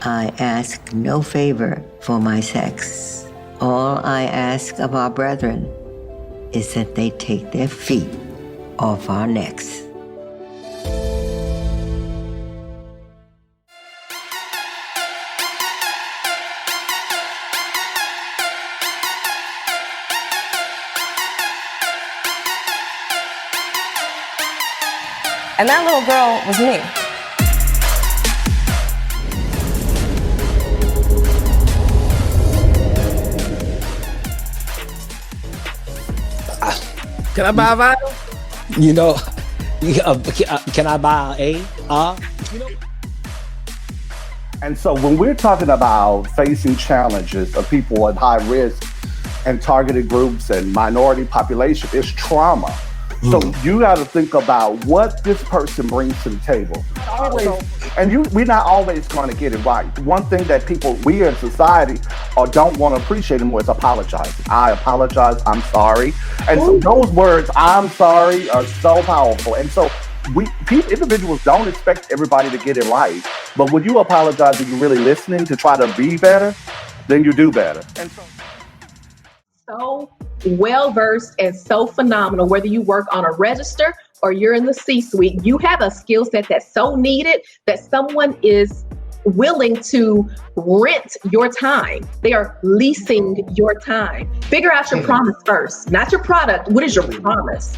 I ask no favor for my sex. All I ask of our brethren is that they take their feet off our necks. And that little girl was me. Can I buy a vinyl? You know, can I buy a? And so when we're talking about facing challenges of people at high risk and targeted groups and minority population, it's trauma. So you got to think about what this person brings to the table. We're not always going to get it right. One thing that we as society don't want to appreciate anymore is apologizing. I apologize, I'm sorry. And so those words, I'm sorry, are so powerful. And so individuals don't expect everybody to get it right. But when you apologize and you're really listening to try to be better, then you do better. And so well-versed and so phenomenal, whether you work on a register or you're in the C-suite, you have a skill set that's so needed that someone is willing to rent your time. They are leasing your time. Figure out your promise first, not your product. What is your promise?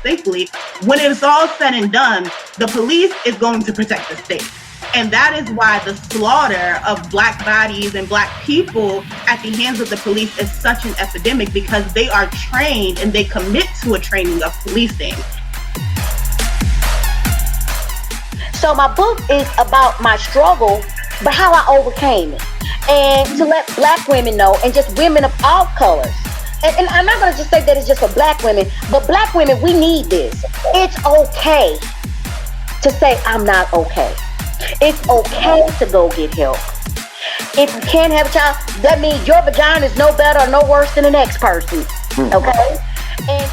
Thankfully, when it's all said and done, the police is going to protect the state. And that is why the slaughter of Black bodies and Black people at the hands of the police is such an epidemic, because they are trained and they commit to a training of policing. So my book is about my struggle, but how I overcame it. And to let Black women know, and just women of all colors. And I'm not going to just say that it's just for Black women, but Black women, we need this. It's okay to say, I'm not okay. It's okay to go get help. If you can't have a child, that means your vagina is no better or no worse than the next person. Okay? And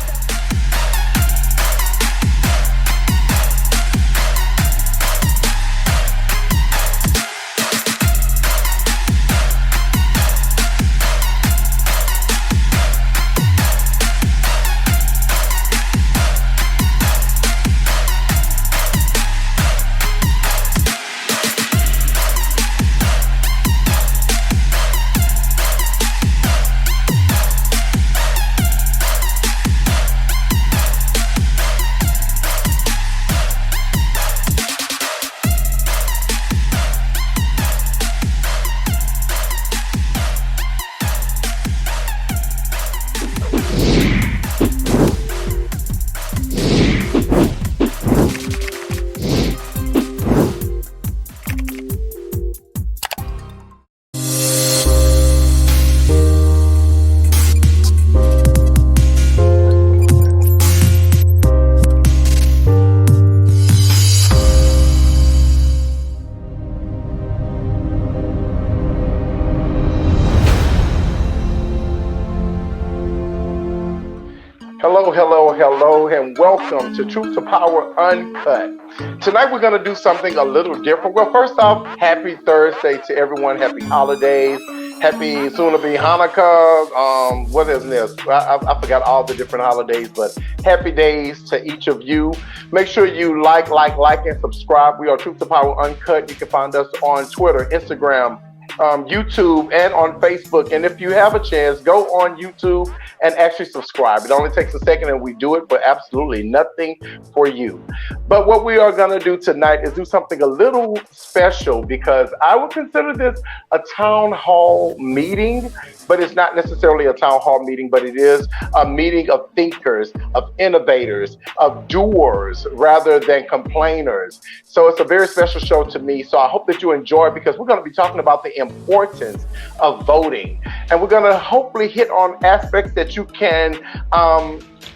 Hello, and welcome to Truth to Power Uncut. Tonight we're going to do something a little different. Well, first off, happy Thursday to everyone. Happy holidays. Happy soon-to-be Hanukkah. What is this? I forgot all the different holidays, but happy days to each of you. Make sure you like, and subscribe. We are Truth to Power Uncut. You can find us on Twitter, Instagram, YouTube, and on Facebook. And if you have a chance, go on YouTube and actually subscribe. It only takes a second, and we do it for absolutely nothing for you. But what we are going to do tonight is do something a little special, because I would consider this a town hall meeting, but it's not necessarily a town hall meeting, but it is a meeting of thinkers, of innovators, of doers, rather than complainers. So it's a very special show to me. So I hope that you enjoy it, because we're going to be talking about the importance of voting. And we're going to hopefully hit on aspects that you can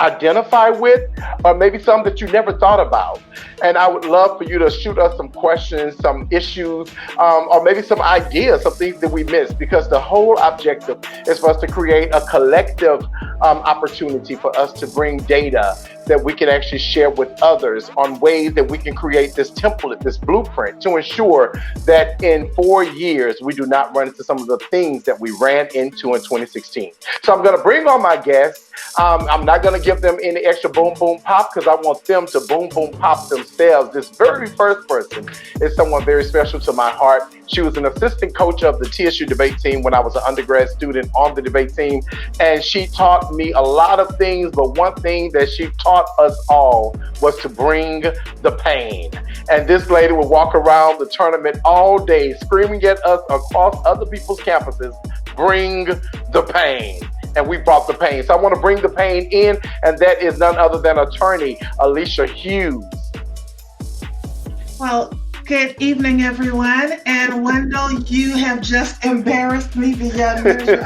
identify with, or maybe some that you never thought about. And I would love for you to shoot us some questions, some issues, or maybe some ideas, some things that we missed, because the whole objective is for us to create a collective opportunity for us to bring data that we can actually share with others on ways that we can create this template, this blueprint to ensure that in 4 years, we do not run into some of the things that we ran into in 2016. So I'm going to bring on my guests. I'm not going to give them any extra boom, boom, pop because I want them to boom, boom, pop themselves. This very first person is someone very special to my heart. She was an assistant coach of the TSU debate team when I was an undergrad student on the debate team. And she taught me a lot of things, but one thing that she taught us all was to bring the pain. And this lady would walk around the tournament all day screaming at us across other people's campuses, bring the pain. And we brought the pain. So I want to bring the pain in, and that is none other than attorney Alicia Hughes. Well, good evening, everyone. And Wendell, you have just embarrassed me beyond measure.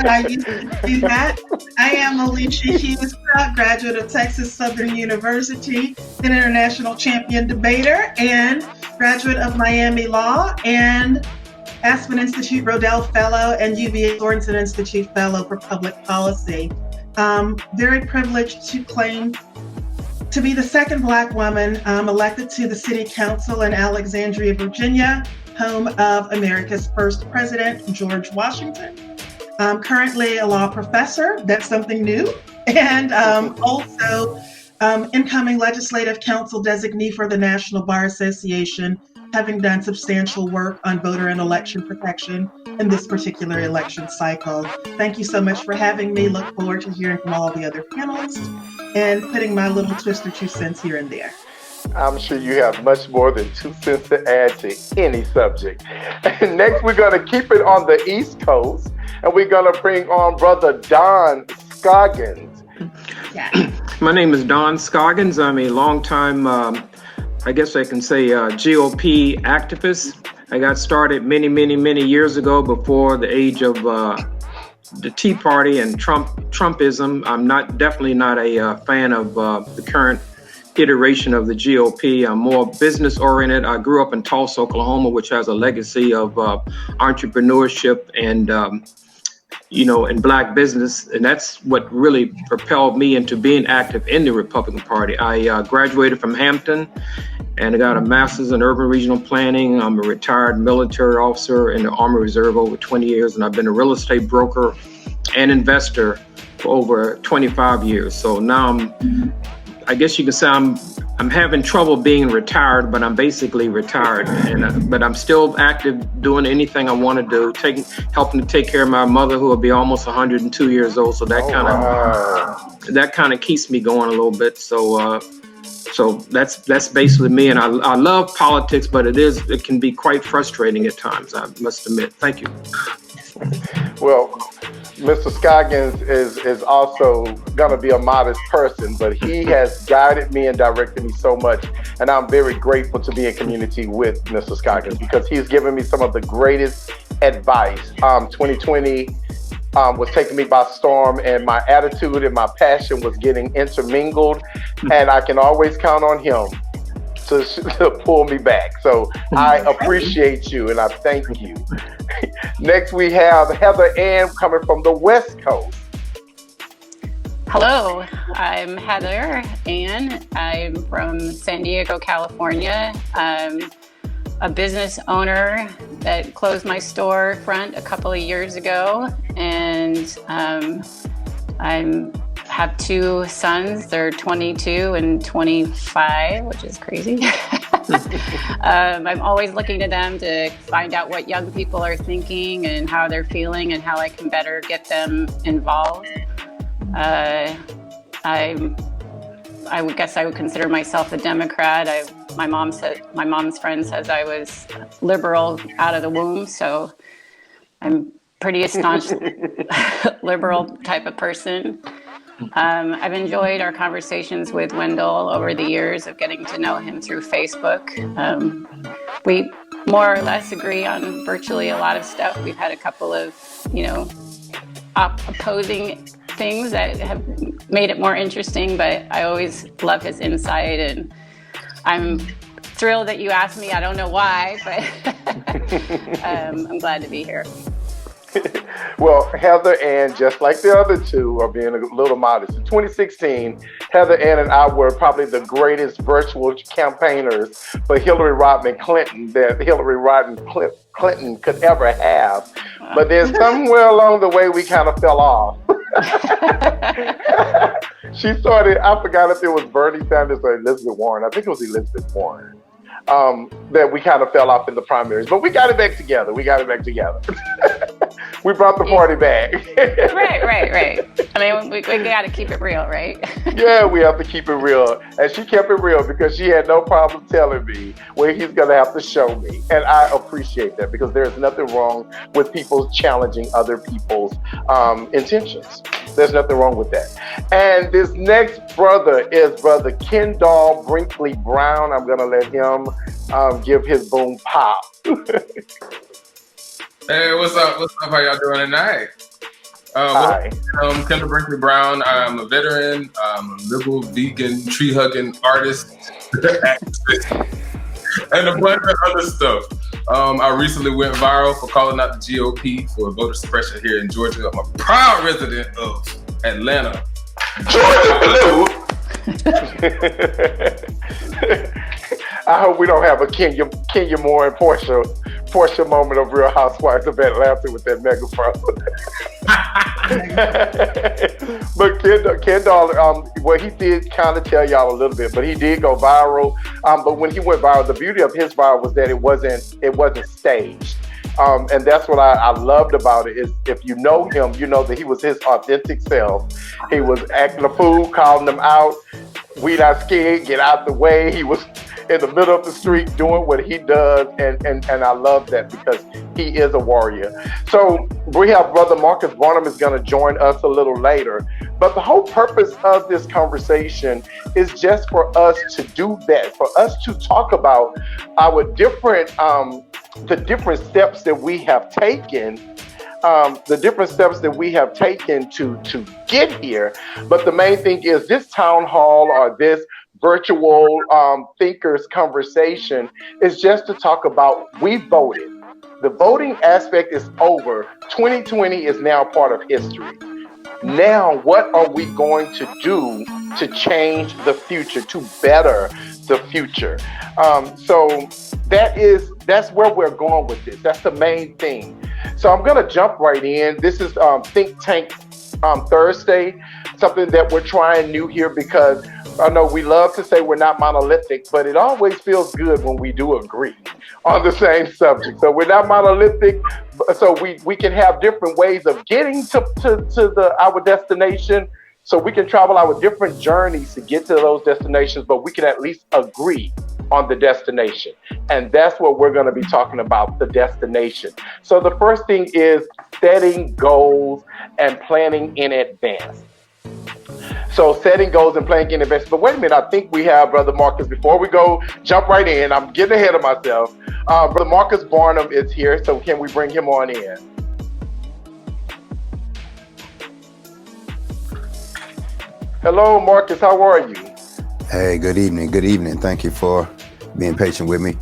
I used to do that. I am Alicia Hughes, proud graduate of Texas Southern University, an international champion debater, and graduate of Miami Law, and Aspen Institute Rodell Fellow, and UVA Sorensen Institute Fellow for Public Policy. Very privileged to claim to be the second Black woman elected to the City Council in Alexandria, Virginia, home of America's first president, George Washington. I'm currently a law professor, that's something new, and also incoming legislative council designee for the National Bar Association, having done substantial work on voter and election protection in this particular election cycle. Thank you so much for having me. Look forward to hearing from all the other panelists and putting my little twist or 2 cents here and there. I'm sure you have much more than 2 cents to add to any subject. And next, we're going to keep it on the East Coast, and we're going to bring on Brother Don Scoggins. Yeah. My name is Don Scoggins. I'm a longtime, I guess I can say, GOP activist. I got started many years ago before the age of the Tea Party and Trumpism. I'm definitely not a fan of the current iteration of the GOP. I'm more business oriented. I grew up in Tulsa, Oklahoma, which has a legacy of entrepreneurship and in Black business. And that's what really propelled me into being active in the Republican Party. I graduated from Hampton and I got a master's in urban regional planning. I'm a retired military officer in the Army Reserve over 20 years, and I've been a real estate broker and investor for over 25 years. So now I guess you can say I'm having trouble being retired, but I'm basically retired. But I'm still active, doing anything I want to do, helping to take care of my mother, who will be almost 102 years old. So that kind of keeps me going a little bit. So that's basically me. And I love politics, but it can be quite frustrating at times, I must admit. Thank you. Well, Mr. Scoggins is also going to be a modest person, but he has guided me and directed me so much. And I'm very grateful to be in community with Mr. Scoggins because he's given me some of the greatest advice. 2020 was taking me by storm, and my attitude and my passion was getting intermingled. And I can always count on him to pull me back. So I appreciate you and I thank you. Next, we have Heather Ann coming from the West Coast. Hello, I'm Heather Ann. I'm from San Diego, California. I'm a business owner that closed my storefront a couple of years ago, and I have 2 sons. They're 22 and 25, which is crazy. I'm always looking to them to find out what young people are thinking and how they're feeling and how I can better get them involved. I would guess I would consider myself a Democrat. My mom's friend says I was liberal out of the womb, so I'm pretty a staunch liberal type of person. I've enjoyed our conversations with Wendell over the years of getting to know him through Facebook. We more or less agree on virtually a lot of stuff. We've had a couple of, opposing things that have made it more interesting, but I always love his insight, and I'm thrilled that you asked me. I don't know why, but I'm glad to be here. Well, Heather Ann, just like the other two, are being a little modest. In 2016, Heather Ann and I were probably the greatest virtual campaigners for Hillary Rodham Clinton that Hillary Rodham Clinton could ever have. But then somewhere along the way, we kind of fell off. She started, I forgot if it was Bernie Sanders or Elizabeth Warren. I think it was Elizabeth Warren. That we kind of fell off in the primaries, but we got it back together. We brought the party back. Right. I mean, we got to keep it real, right? Yeah, we have to keep it real. And she kept it real because she had no problem telling me where he's going to have to show me. And I appreciate that because there's nothing wrong with people challenging other people's intentions. There's nothing wrong with that. And this next brother is Brother Kendall Brinkley Brown. I'm going to let him give his boom pop. Hey, what's up? How y'all doing tonight? Hi. I'm Kendall Brinkley Brown. I'm a veteran. I'm a liberal, vegan, tree-hugging artist, activist, and a bunch of other stuff. I recently went viral for calling out the GOP for voter suppression here in Georgia. I'm a proud resident of Atlanta. Georgia Blue! I hope we don't have a Kenya Moore and Portia moment of Real Housewives of Atlanta with that megaphone. But Kendall, well, he did kind of tell y'all a little bit, but he did go viral. But when he went viral, the beauty of his viral was that it wasn't staged. And that's what I loved about it is if you know him, you know that he was his authentic self. He was acting a fool, calling them out. We not scared, get out the way. He was in the middle of the street doing what he does, and I love that because he is a warrior. So we have Brother Marcus Barnum is going to join us a little later, but the whole purpose of this conversation is just for us to do that, for us to talk about our different the different steps that we have taken. To get here. But the main thing is this town hall or this virtual thinkers conversation is just to talk about we voted. The voting aspect is over. 2020 is now part of history. Now, what are we going to do to change the future, to better the future? So that's where we're going with this. That's the main thing. So I'm going to jump right in. This is Think Tank Thursday, something that we're trying new here because I know we love to say we're not monolithic, but it always feels good when we do agree on the same subject. So we're not monolithic, so we can have different ways of getting to our destination. So we can travel our different journeys to get to those destinations, but we can at least agree on the destination. And that's what we're going to be talking about, the destination. So the first thing is setting goals and planning in advance. So setting goals and planning in advance. But wait a minute, I think we have Brother Marcus. Before we go, jump right in. I'm getting ahead of myself. Brother Marcus Barnum is here, so can we bring him on in? Hello, Marcus. How are you? Hey, good evening. Good evening. Thank you for being patient with me.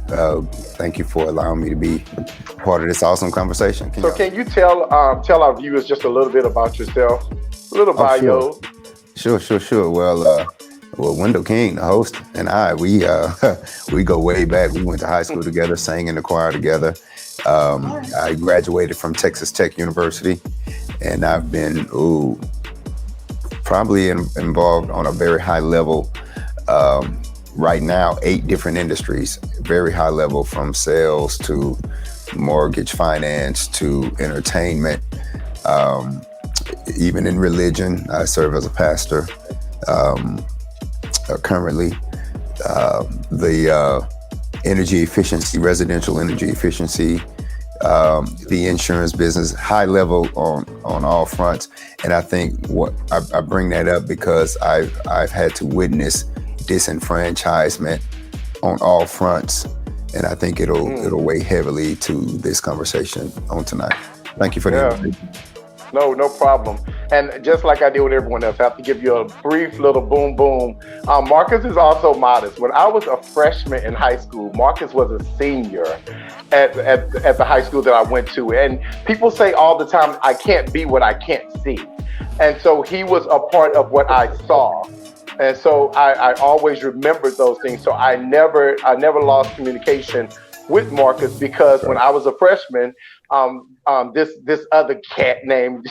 Thank you for allowing me to be part of this awesome conversation. Can you tell our viewers just a little bit about yourself? A little bio. Sure. Well, Wendell King, the host, and I, we go way back. We went to high school together, sang in the choir together. I graduated from Texas Tech University, and I've been probably involved on a very high level. Right now, 8 different industries, very high level, from sales to mortgage finance to entertainment. Even in religion, I serve as a pastor. Currently, the energy efficiency, residential energy efficiency, the insurance business, high level on all fronts. And I think what I bring that up because I've had to witness disenfranchisement on all fronts, and I think it'll weigh heavily to this conversation on tonight. Thank you for the invitation. No problem. And just like I did with everyone else, I have to give you a brief little boom boom. Marcus is also modest. When I was a freshman in high school, Marcus was a senior at the high school that I went to. And people say all the time, I can't be what I can't see. And so he was a part of what I saw. And so I always remembered those things. So I never lost communication with Marcus, because when I was a freshman, this other cat named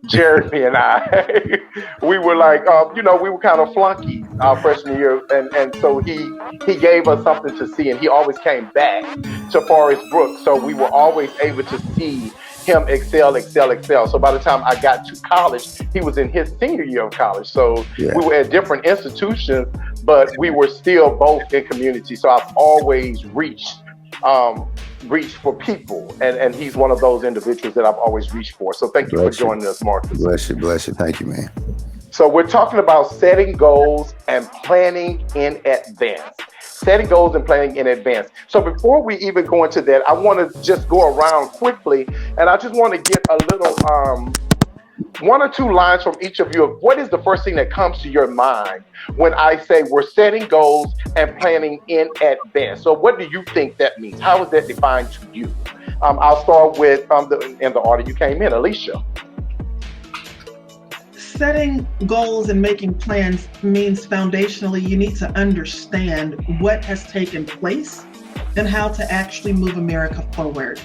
Jeremy and I, we were like, we were kind of flunkies our freshman year. And so he gave us something to see, and he always came back to Forest Brook. So we were always able to see him excel. So by the time I got to college, he was in his senior year of college. So we were at different institutions, but we were still both in community. So I've always reached for people, and he's one of those individuals that I've always reached for. So thank you for joining us, Marcus. Bless you. Thank you, man. So we're talking about setting goals and planning in advance. Setting goals and planning in advance. So before we even go into that, I want to just go around quickly, and I just want to get a little one or two lines from each of you of what is the first thing that comes to your mind when I say we're setting goals and planning in advance. So what do you think that means? How is that defined to you? I'll start with in the order you came in, Alicia. Setting goals and making plans means foundationally you need to understand what has taken place and how to actually move America forward.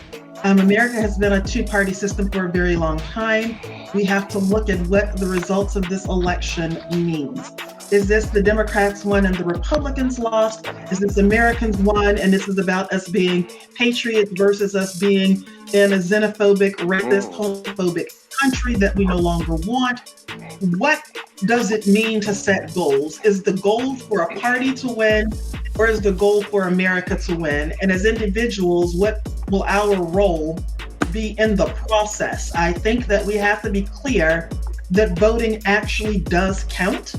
America has been a two-party system for a very long time. We have to look at what the results of this election means. Is this the Democrats won and the Republicans lost? Is this Americans won and this is about us being patriots versus us being in a xenophobic, racist, homophobic country that we no longer want? What does it mean to set goals? Is the goal for a party to win, or is the goal for America to win? And as individuals, what will our role be in the process? I think that we have to be clear that voting actually does count.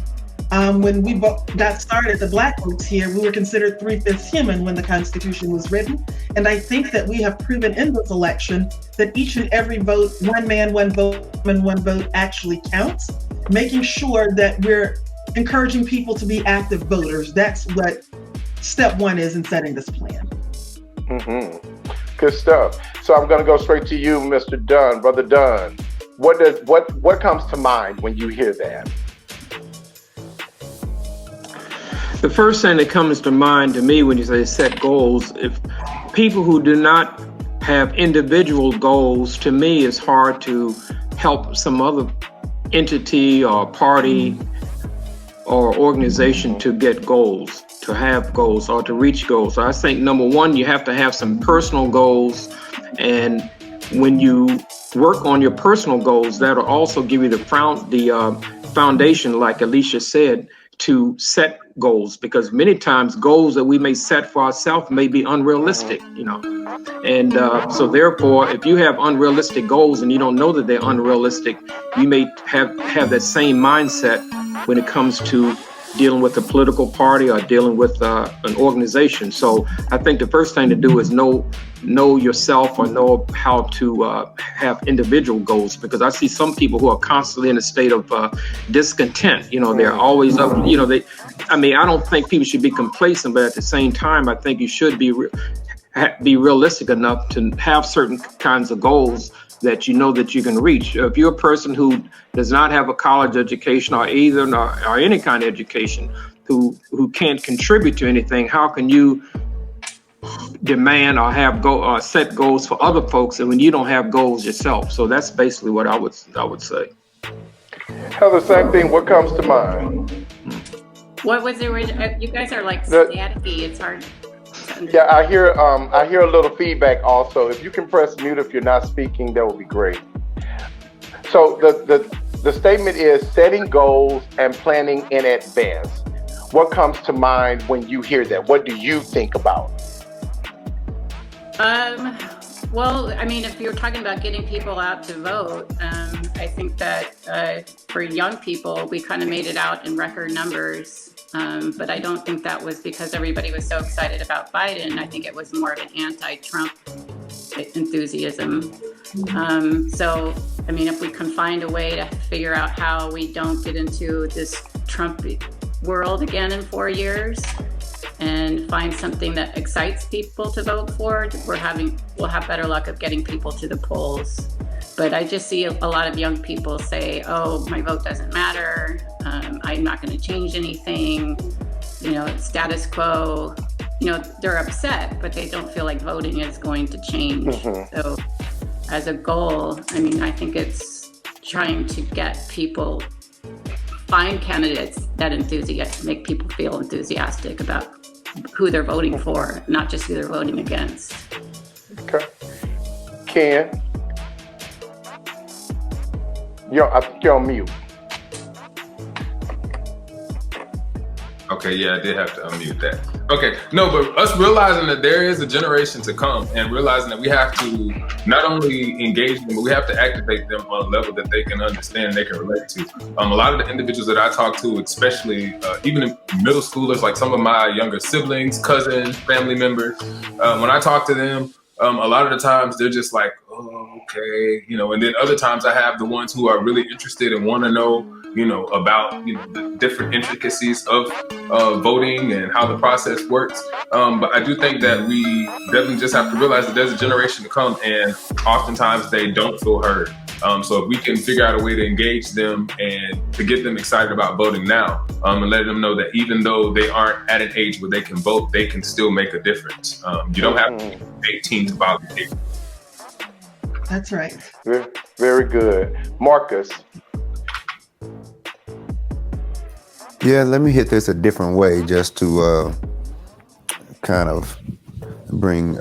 When we got started, the Black folks here, we were considered 3/5 human when the Constitution was written. And I think that we have proven in this election that each and every vote, one man, one vote, woman, one vote actually counts. Making sure that we're encouraging people to be active voters. That's what step one is in setting this plan. Good stuff. So I'm going to go straight to you, Mr. Dunn, Brother Dunn. What comes to mind when you hear that? The first thing that comes to mind to me when you say set goals, if people who do not have individual goals, to me it's hard to help some other entity or party or organization to get goals, to have goals or to reach goals. So I think number one, you have to have some personal goals. And when you work on your personal goals, that'll also give you the foundation, like Alicia said, to set goals, because many times goals that we may set for ourselves may be unrealistic, and so therefore, if you have unrealistic goals and you don't know that they're unrealistic, you may have that same mindset when it comes to dealing with a political party or dealing with an organization. So I think the first thing to do is know yourself, or know how to have individual goals, because I see some people who are constantly in a state of discontent. They're always up. I don't think people should be complacent, but at the same time, I think you should be realistic enough to have certain kinds of goals that you know that you can reach. If you're a person who does not have a college education or any kind of education, who can't contribute to anything, how can you demand or have set goals for other folks and when you don't have goals yourself? So that's basically what I would say. Heather, same thing. What comes to mind? What was the original? You guys are like staticky. It's hard. Yeah, I hear a little feedback also. If you can press mute if you're not speaking, that would be great. So the statement is setting goals and planning in advance. What comes to mind when you hear that? What do you think about? Well, if you're talking about getting people out to vote, I think that for young people, we kind of made it out in record numbers. But I don't think that was because everybody was so excited about Biden. I think it was more of an anti-Trump enthusiasm. So, I mean, if we can find a way to figure out how we don't get into this Trump world again in 4 years and find something that excites people to vote for, we'll have better luck of getting people to the polls. But I just see a lot of young people say, oh, my vote doesn't matter. I'm not going to change anything. You know, it's status quo. You know, they're upset, but they don't feel like voting is going to change. So as a goal, I mean, I think it's trying to get people, find candidates that make people feel enthusiastic about who they're voting for, not just who they're voting against. Okay. Ken? I think you're on mute. Okay, yeah, I did have to unmute that. Okay, no, but us realizing that there is a generation to come and realizing that we have to not only engage them, but we have to activate them on a level that they can understand, they can relate to. A lot of the individuals that I talk to, especially even in middle schoolers, like some of my younger siblings, cousins, family members, when I talk to them, a lot of the times they're just like, oh, okay, you know, and then other times I have the ones who are really interested and want to know, you know, about, you know, the different intricacies of voting and how the process works. But I do think that we definitely just have to realize that there's a generation to come, and oftentimes they don't feel heard. So if we can figure out a way to engage them and to get them excited about voting now, and let them know that even though they aren't at an age where they can vote, they can still make a difference. You don't have to be 18 to validate. That's right. Very, very good. Marcus. Yeah, let me hit this a different way just to kind of bring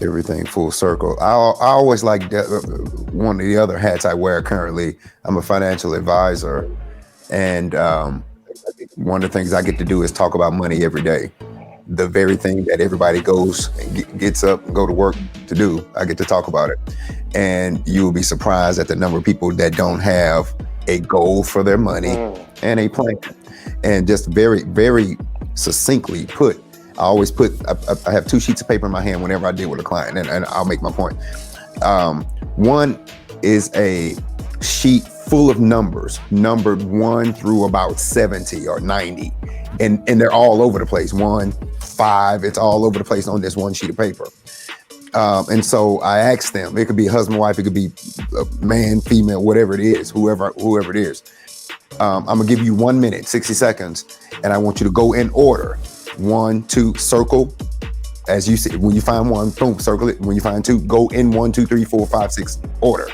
everything full circle. I always like one of the other hats I wear currently. I'm a financial advisor, and one of the things I get to do is talk about money every day. The very thing that everybody goes and gets up and go to work to do, I get to talk about it. And you will be surprised at the number of people that don't have a goal for their money and a plan. And just very, very succinctly put, I have 2 sheets of paper in my hand whenever I deal with a client, and I'll make my point. One is a sheet full of numbers, numbered 1 through about 70 or 90. And they're all over the place. 1, 5, it's all over the place on this one sheet of paper. And so I asked them, it could be husband, wife, it could be man, female, whatever it is, whoever it is. I'm gonna give you 1 minute, 60 seconds, and I want you to go in order. 1, 2, circle. As you see, when you find 1, boom, circle it. When you find 2, go in 1, 2, 3, 4, 5, 6 order.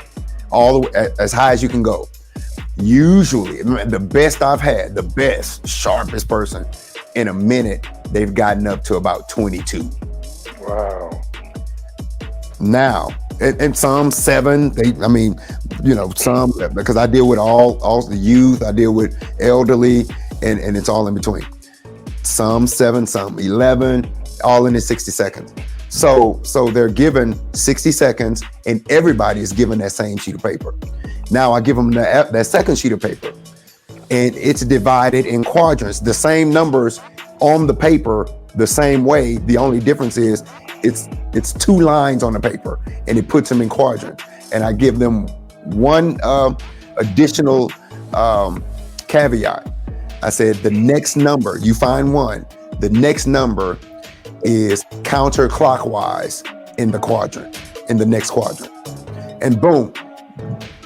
All the way, as high as you can go. Usually, the best I've had, the best, sharpest person, in a minute, they've gotten up to about 22. Wow. Now, and some 7, some, because I deal with all the youth, I deal with elderly, and it's all in between. Some 7, some 11, all in the 60 seconds. So they're given 60 seconds, and everybody is given that same sheet of paper. Now I give them that second sheet of paper, and it's divided in quadrants. The same numbers on the paper, the same way. The only difference is it's 2 lines on the paper, and it puts them in quadrants. And I give them one additional caveat. I said the next number, you find 1, the next number is counterclockwise in the next quadrant. And boom,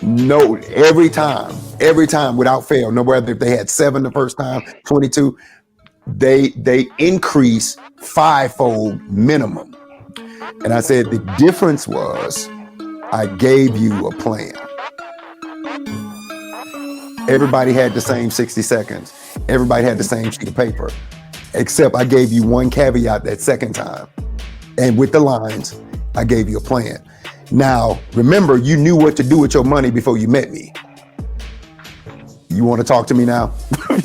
no, every time without fail, no matter if they had 7 the first time, 22, they increase 5-fold minimum. And I said the difference was I gave you a plan. Everybody had the same 60 seconds. Everybody had the same sheet of paper, except I gave you one caveat that second time. And with the lines, I gave you a plan. Now, remember, you knew what to do with your money before you met me. You want to talk to me now?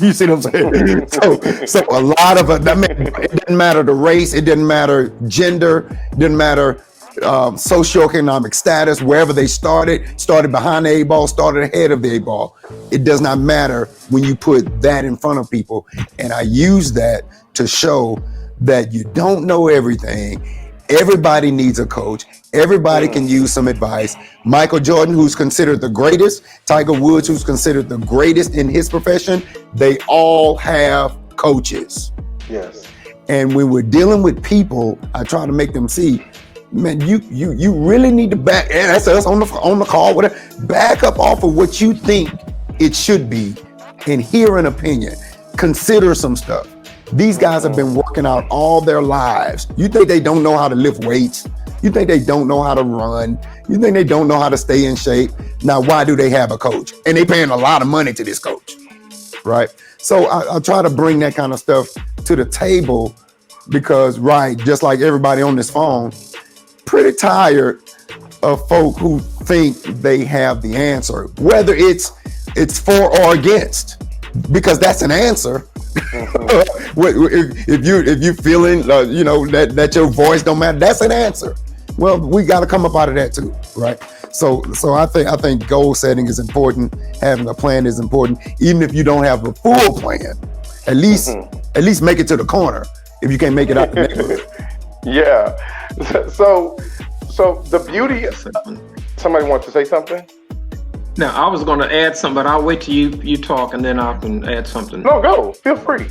You see what I'm saying? So a lot of it, it didn't matter the race, it didn't matter gender, it didn't matter socioeconomic status, wherever they started behind the 8 ball, started ahead of the 8 ball. It does not matter when you put that in front of people. And I use that to show that you don't know everything. Everybody needs a coach. Everybody can use some advice. Michael Jordan, who's considered the greatest, Tiger Woods, who's considered the greatest in his profession, they all have coaches. Yes. And when we're dealing with people, I try to make them see, man, you really need to back, and that's us on the call, whatever, back up off of what you think it should be and hear an opinion. Consider some stuff. These guys have been working out all their lives. You think they don't know how to lift weights? You think they don't know how to run? You think they don't know how to stay in shape? Now, why do they have a coach? And they paying a lot of money to this coach, right? So I try to bring that kind of stuff to the table because, right, just like everybody on this phone, pretty tired of folk who think they have the answer, whether it's for or against, because that's an answer. If you feeling that your voice don't matter, that's an answer. Well, we got to come up out of that too, right? So I think goal setting is important. Having a plan is important, even if you don't have a full plan. At least make it to the corner if you can't make it out the neighborhood. Yeah. So the beauty. Somebody wants to say something? Now, I was going to add something, but I'll wait till you talk and then I can add something. No, go. Feel free.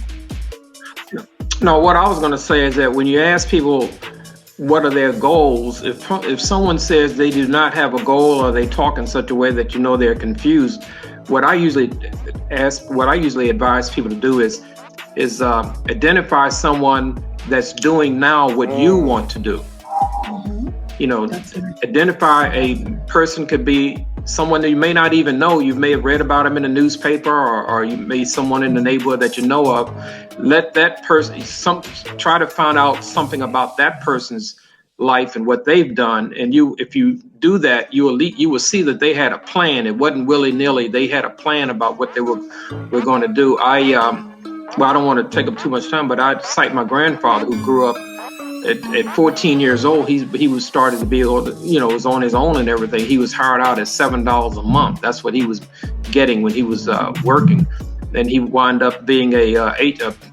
No, what I was going to say is that when you ask people what are their goals, if someone says they do not have a goal or they talk in such a way that you know they're confused, what I usually advise people to do is identify someone that's doing now what you want to do. You know, identify a person, could be someone that you may not even know. You may have read about them in the newspaper, or you may someone in the neighborhood that you know of. Let that person try to find out something about that person's life and what they've done. And if you do that, you will see that they had a plan. It wasn't willy-nilly. They had a plan about what they were going to do. I don't want to take up too much time, but I'd cite my grandfather, who grew up at 14 years old. He was started to be able to, was on his own and everything. He was hired out at $7 a month. That's what he was getting when he was working. Then he wound up being a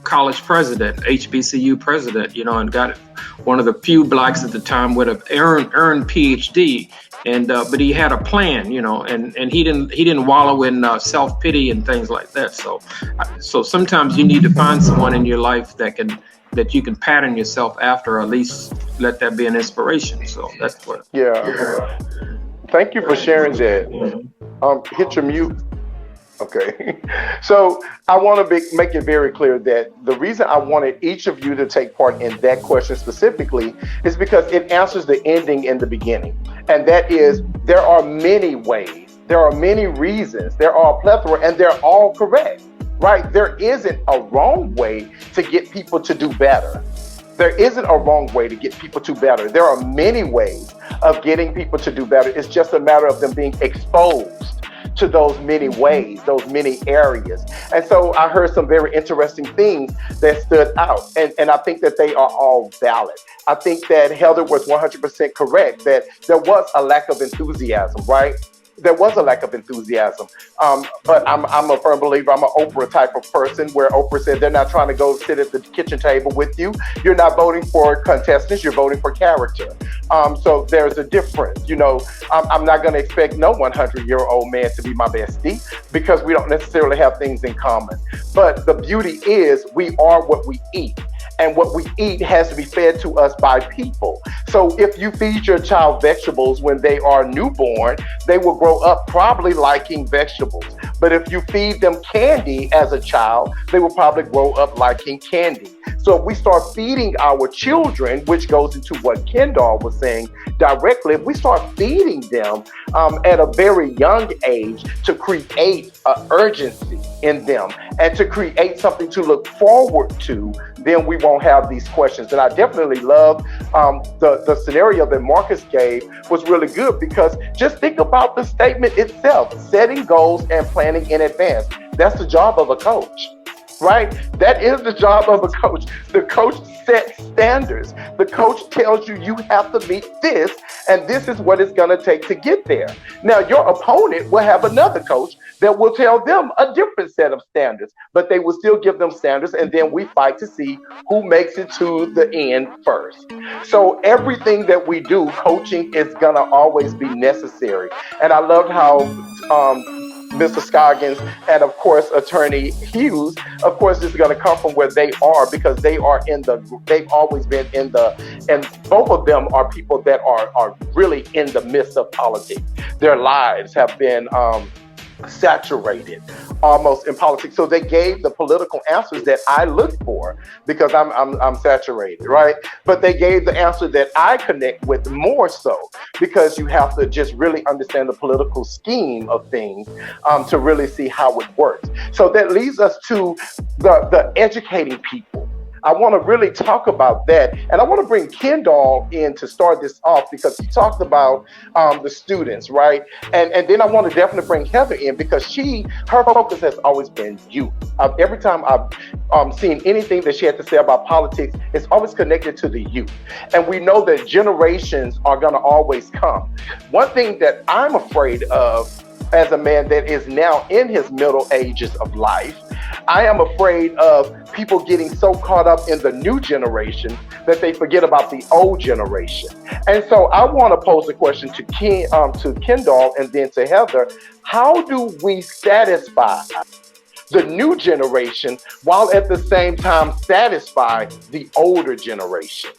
college president, HBCU president, and got one of the few blacks at the time would have earned PhD. And but he had a plan, and he didn't wallow in self-pity and things like that. So sometimes you need to find someone in your life that you can pattern yourself after, or at least let that be an inspiration. So that's what. Yeah. Thank you for sharing that. Hit your mute. Okay. So I want to make it very clear that the reason I wanted each of you to take part in that question specifically is because it answers the ending in the beginning. And that is, there are many ways, there are many reasons, there are a plethora, and they're all correct. Right? There isn't a wrong way to get people to do better. There isn't a wrong way to get people to better. There are many ways of getting people to do better. It's just a matter of them being exposed to those many ways, those many areas. And so I heard some very interesting things that stood out. And I think that they are all valid. I think that Heather was 100% correct, that there was a lack of enthusiasm, right? There was a lack of enthusiasm. But I'm a firm believer. I'm an Oprah type of person, where Oprah said they're not trying to go sit at the kitchen table with you. You're not voting for contestants. You're voting for character. So there's a difference. I'm not going to expect no 100-year-old man to be my bestie, because we don't necessarily have things in common. But the beauty is, we are what we eat. And what we eat has to be fed to us by people. So if you feed your child vegetables when they are newborn, they will grow up probably liking vegetables. But if you feed them candy as a child, they will probably grow up liking candy. So if we start feeding our children, which goes into what Kendall was saying directly, if we start feeding them at a very young age to create an urgency in them and to create something to look forward to, then we won't have these questions. And I definitely love the scenario that Marcus gave was really good, because just think about the statement itself, setting goals and planning in advance. That's the job of a coach, right? That is the job of a coach. The coach sets standards. The coach tells you you have to meet this, and this is what it's going to take to get there. Now, your opponent will have another coach that will tell them a different set of standards, but they will still give them standards, and then we fight to see who makes it to the end first. So everything that we do, coaching is going to always be necessary. And I loved how Mr. Scoggins and, of course, Attorney Hughes, of course, this is going to come from where they are, because they've always been and both of them are people that are really in the midst of politics. Their lives have been saturated almost in politics. So they gave the political answers that I look for, because I'm saturated, right? But they gave the answer that I connect with more so, because you have to just really understand the political scheme of things to really see how it works. So that leads us to the educating people. I want to really talk about that. And I want to bring Kendall in to start this off, because he talked about the students, right? And then I want to definitely bring Heather in, because her focus has always been youth. Every time I've seen anything that she had to say about politics, it's always connected to the youth. And we know that generations are going to always come. One thing that I'm afraid of as a man that is now in his middle ages of life, I am afraid of people getting so caught up in the new generation that they forget about the old generation. And so I want to pose a question to Kendall and then to Heather. How do we satisfy the new generation while at the same time satisfy the older generation?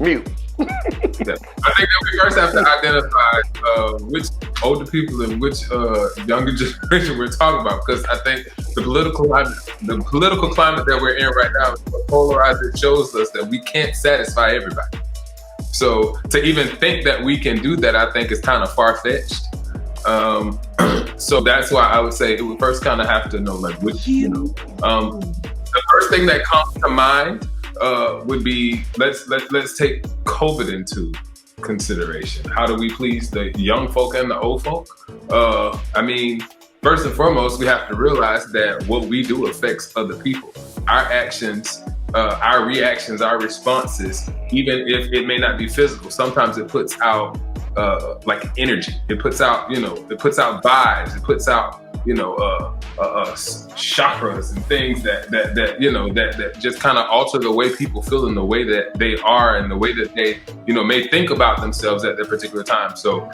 Mute. I think that we first have to identify which older people and which younger generation we're talking about, because I think the political climate that we're in right now is so polarized. It shows us that we can't satisfy everybody. So to even think that we can do that, I think is kind of far-fetched. So that's why I would say it would first kind of have to know, like, which, the first thing that comes to mind would be, let's take COVID into consideration. How do we please the young folk and the old folk? I mean, first and foremost, we have to realize that what we do affects other people. Our actions, our reactions, our responses, even if it may not be physical, sometimes it puts out like energy. It puts out, it puts out vibes. It puts out, chakras and things that just kind of alter the way people feel and the way that they are and the way that they, may think about themselves at that particular time. So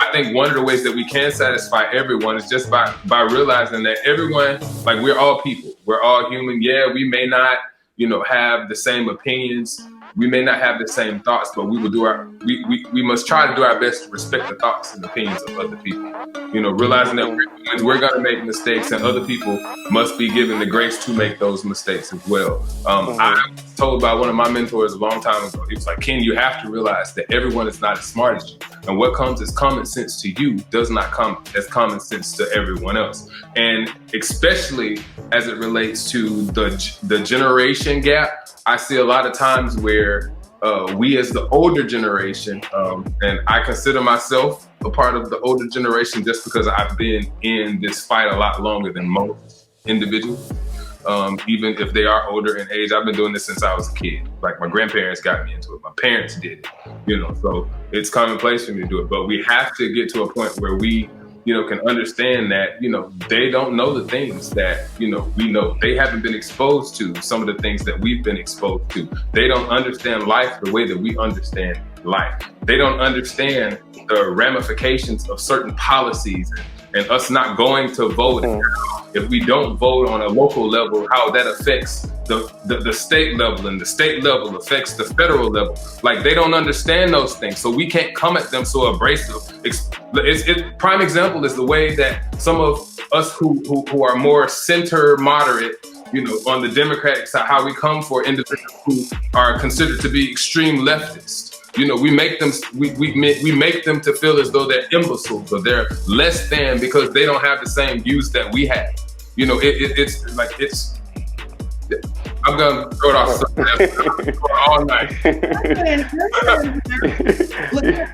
I think one of the ways that we can satisfy everyone is just by realizing that everyone, like, we're all people, we're all human. Yeah, we may not, have the same opinions. We may not have the same thoughts, but we will do we must try to do our best to respect the thoughts and opinions of other people. Realizing that we're going to make mistakes, and other people must be given the grace to make those mistakes as well. I was told by one of my mentors a long time ago, he was like, Ken, you have to realize that everyone is not as smart as you. And what comes as common sense to you does not come as common sense to everyone else. And especially as it relates to the generation gap, I see a lot of times where we as the older generation, and I consider myself a part of the older generation just because I've been in this fight a lot longer than most individuals, even if they are older in age. I've been doing this since I was a kid. Like, my grandparents got me into it. My parents did it, so it's commonplace for me to do it. But we have to get to a point where we, can understand that, they don't know the things that, we know. They haven't been exposed to some of the things that we've been exposed to. They don't understand life the way that we understand life. They don't understand the ramifications of certain policies and us not going to vote. If we don't vote on a local level, how that affects the state level, and the state level affects the federal level. Like, they don't understand those things, so we can't come at them so abrasive. Prime example is the way that some of us who are more center moderate, on the Democratic side, how we come for individuals who are considered to be extreme leftists. We make them we make them to feel as though they're imbeciles or they're less than because they don't have the same views that we have. I'm gonna throw it off all night.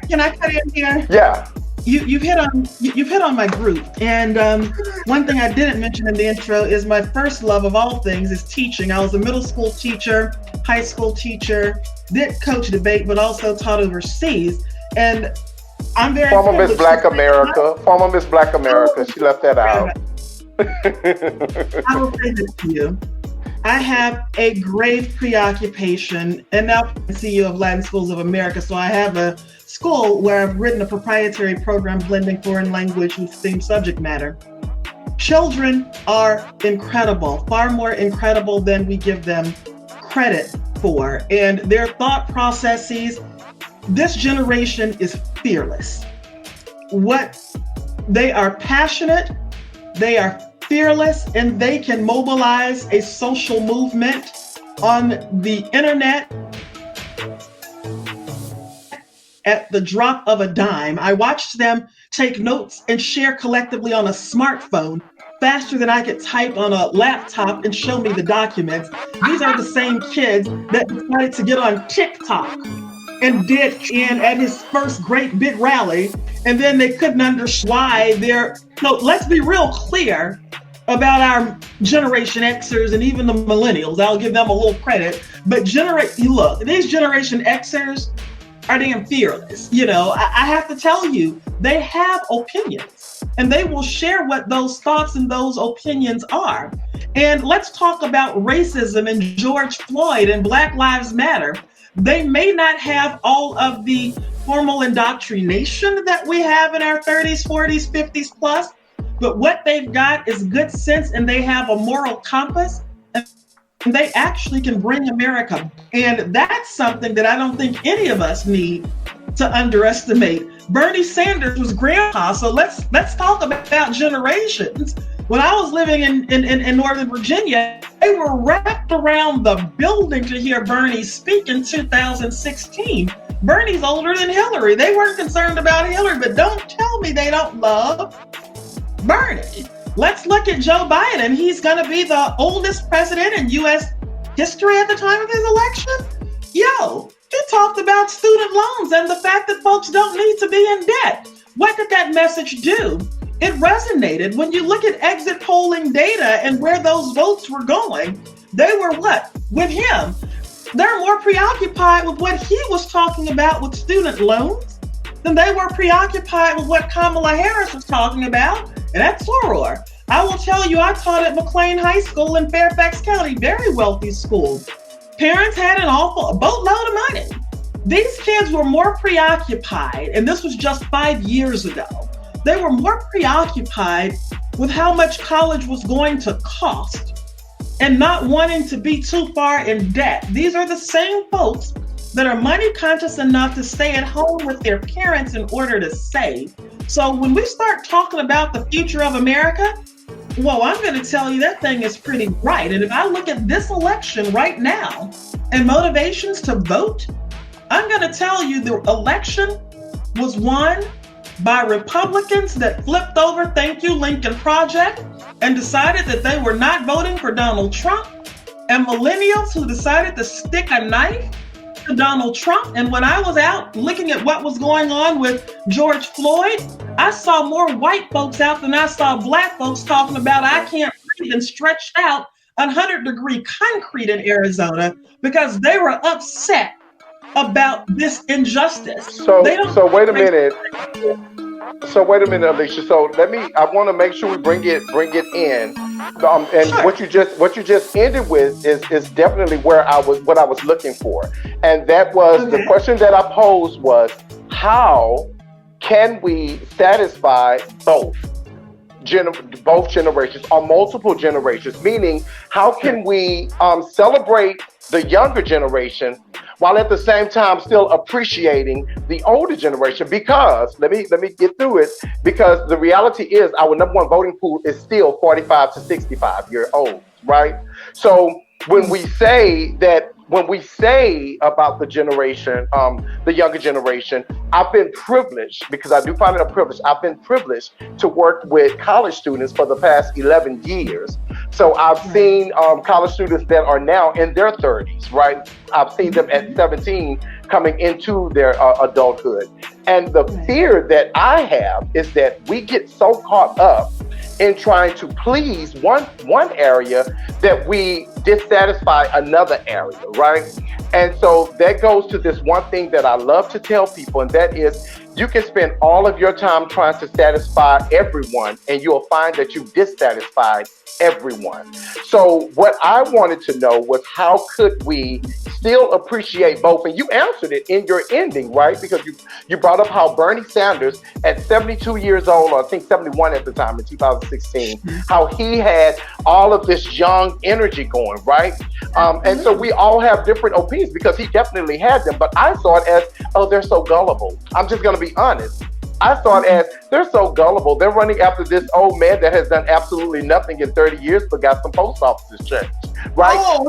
Can I cut in here? Yeah. you've hit on my group, and one thing I didn't mention in the intro is my first love of all things is teaching. I was a middle school teacher, high school teacher, did coach debate, but also taught overseas. And I'm very former Miss Black America. Former Miss Black America. She left that out. I will say this to you. I have a grave preoccupation, and now I'm CEO of Latin Schools of America, so I have a school where I've written a proprietary program blending foreign language with STEAM subject matter. Children are incredible, far more incredible than we give them credit for, and their thought processes. This generation is fearless. They are passionate, they are fearless, and they can mobilize a social movement on the internet at the drop of a dime. I watched them take notes and share collectively on a smartphone faster than I could type on a laptop and show me the documents. These are the same kids that decided to get on TikTok and did in at his first great big rally, and then they couldn't understand why no, let's be real clear about our Generation Xers and even the millennials. I'll give them a little credit, but these Generation Xers are damn fearless. I have to tell you, they have opinions, and they will share what those thoughts and those opinions are. And let's talk about racism and George Floyd and Black Lives Matter. They may not have all of the formal indoctrination that we have in our 30s, 40s, 50s plus, but what they've got is good sense, and they have a moral compass, and they actually can bring America. And that's something that I don't think any of us need to underestimate. Bernie Sanders was grandpa, so let's talk about generations. When I was living in Northern Virginia, they were wrapped around the building to hear Bernie speak in 2016. Bernie's older than Hillary. They weren't concerned about Hillary, but don't tell me they don't love Bernie. Let's look at Joe Biden. He's going to be the oldest president in U.S. history at the time of his election. He talked about student loans and the fact that folks don't need to be in debt. What did that message do? It resonated. When you look at exit polling data and where those votes were going, they were with him. They're more preoccupied with what he was talking about with student loans than they were preoccupied with what Kamala Harris was talking about, and that's soror. I will tell you, I taught at McLean High School in Fairfax County, very wealthy school. Parents had a boatload of money. These kids were more preoccupied, and this was just 5 years ago. They were more preoccupied with how much college was going to cost and not wanting to be too far in debt. These are the same folks that are money conscious enough to stay at home with their parents in order to save. So when we start talking about the future of America, well, I'm going to tell you that thing is pretty bright. And if I look at this election right now and motivations to vote, I'm going to tell you the election was won by Republicans that flipped over Thank You Lincoln Project and decided that they were not voting for Donald Trump, and millennials who decided to stick a knife to Donald Trump. And when I was out looking at what was going on with George Floyd, I saw more white folks out than I saw black folks talking about I can't breathe and stretched out 100-degree concrete in Arizona because they were upset about this injustice. So wait a minute. Alicia. So I want to make sure we bring it in. And sure. what you just ended with is definitely what I was looking for. And that was the question that I posed was, how can we satisfy both generations or multiple generations? Meaning, how can we celebrate the younger generation while at the same time still appreciating the older generation? Because let me get through it. Because the reality is our number one voting pool is still 45 to 65 year olds, right? So when we say about the generation, the younger generation, I've been privileged, because I do find it a privilege. I've been privileged to work with college students for the past 11 years. So I've seen college students that are now in their 30s, right? I've seen them at 17 coming into their adulthood. And the fear that I have is that we get so caught up in trying to please one area that we dissatisfy another area, right? And so that goes to this one thing that I love to tell people, and that is you can spend all of your time trying to satisfy everyone, and you'll find that you've dissatisfied everyone. So what I wanted to know was, how could we still appreciate both? And you answered it in your ending, right? Because you brought up how Bernie Sanders at 72 years old, or I think 71 at the time in 2016, how he had all of this young energy going, right? And so we all have different opinions, because he definitely had them, but I saw it as, oh, they're so gullible. I'm just going to be honest. I saw it as, they're so gullible. They're running after this old man that has done absolutely nothing in 30 years but got some post offices changed, right? Oh,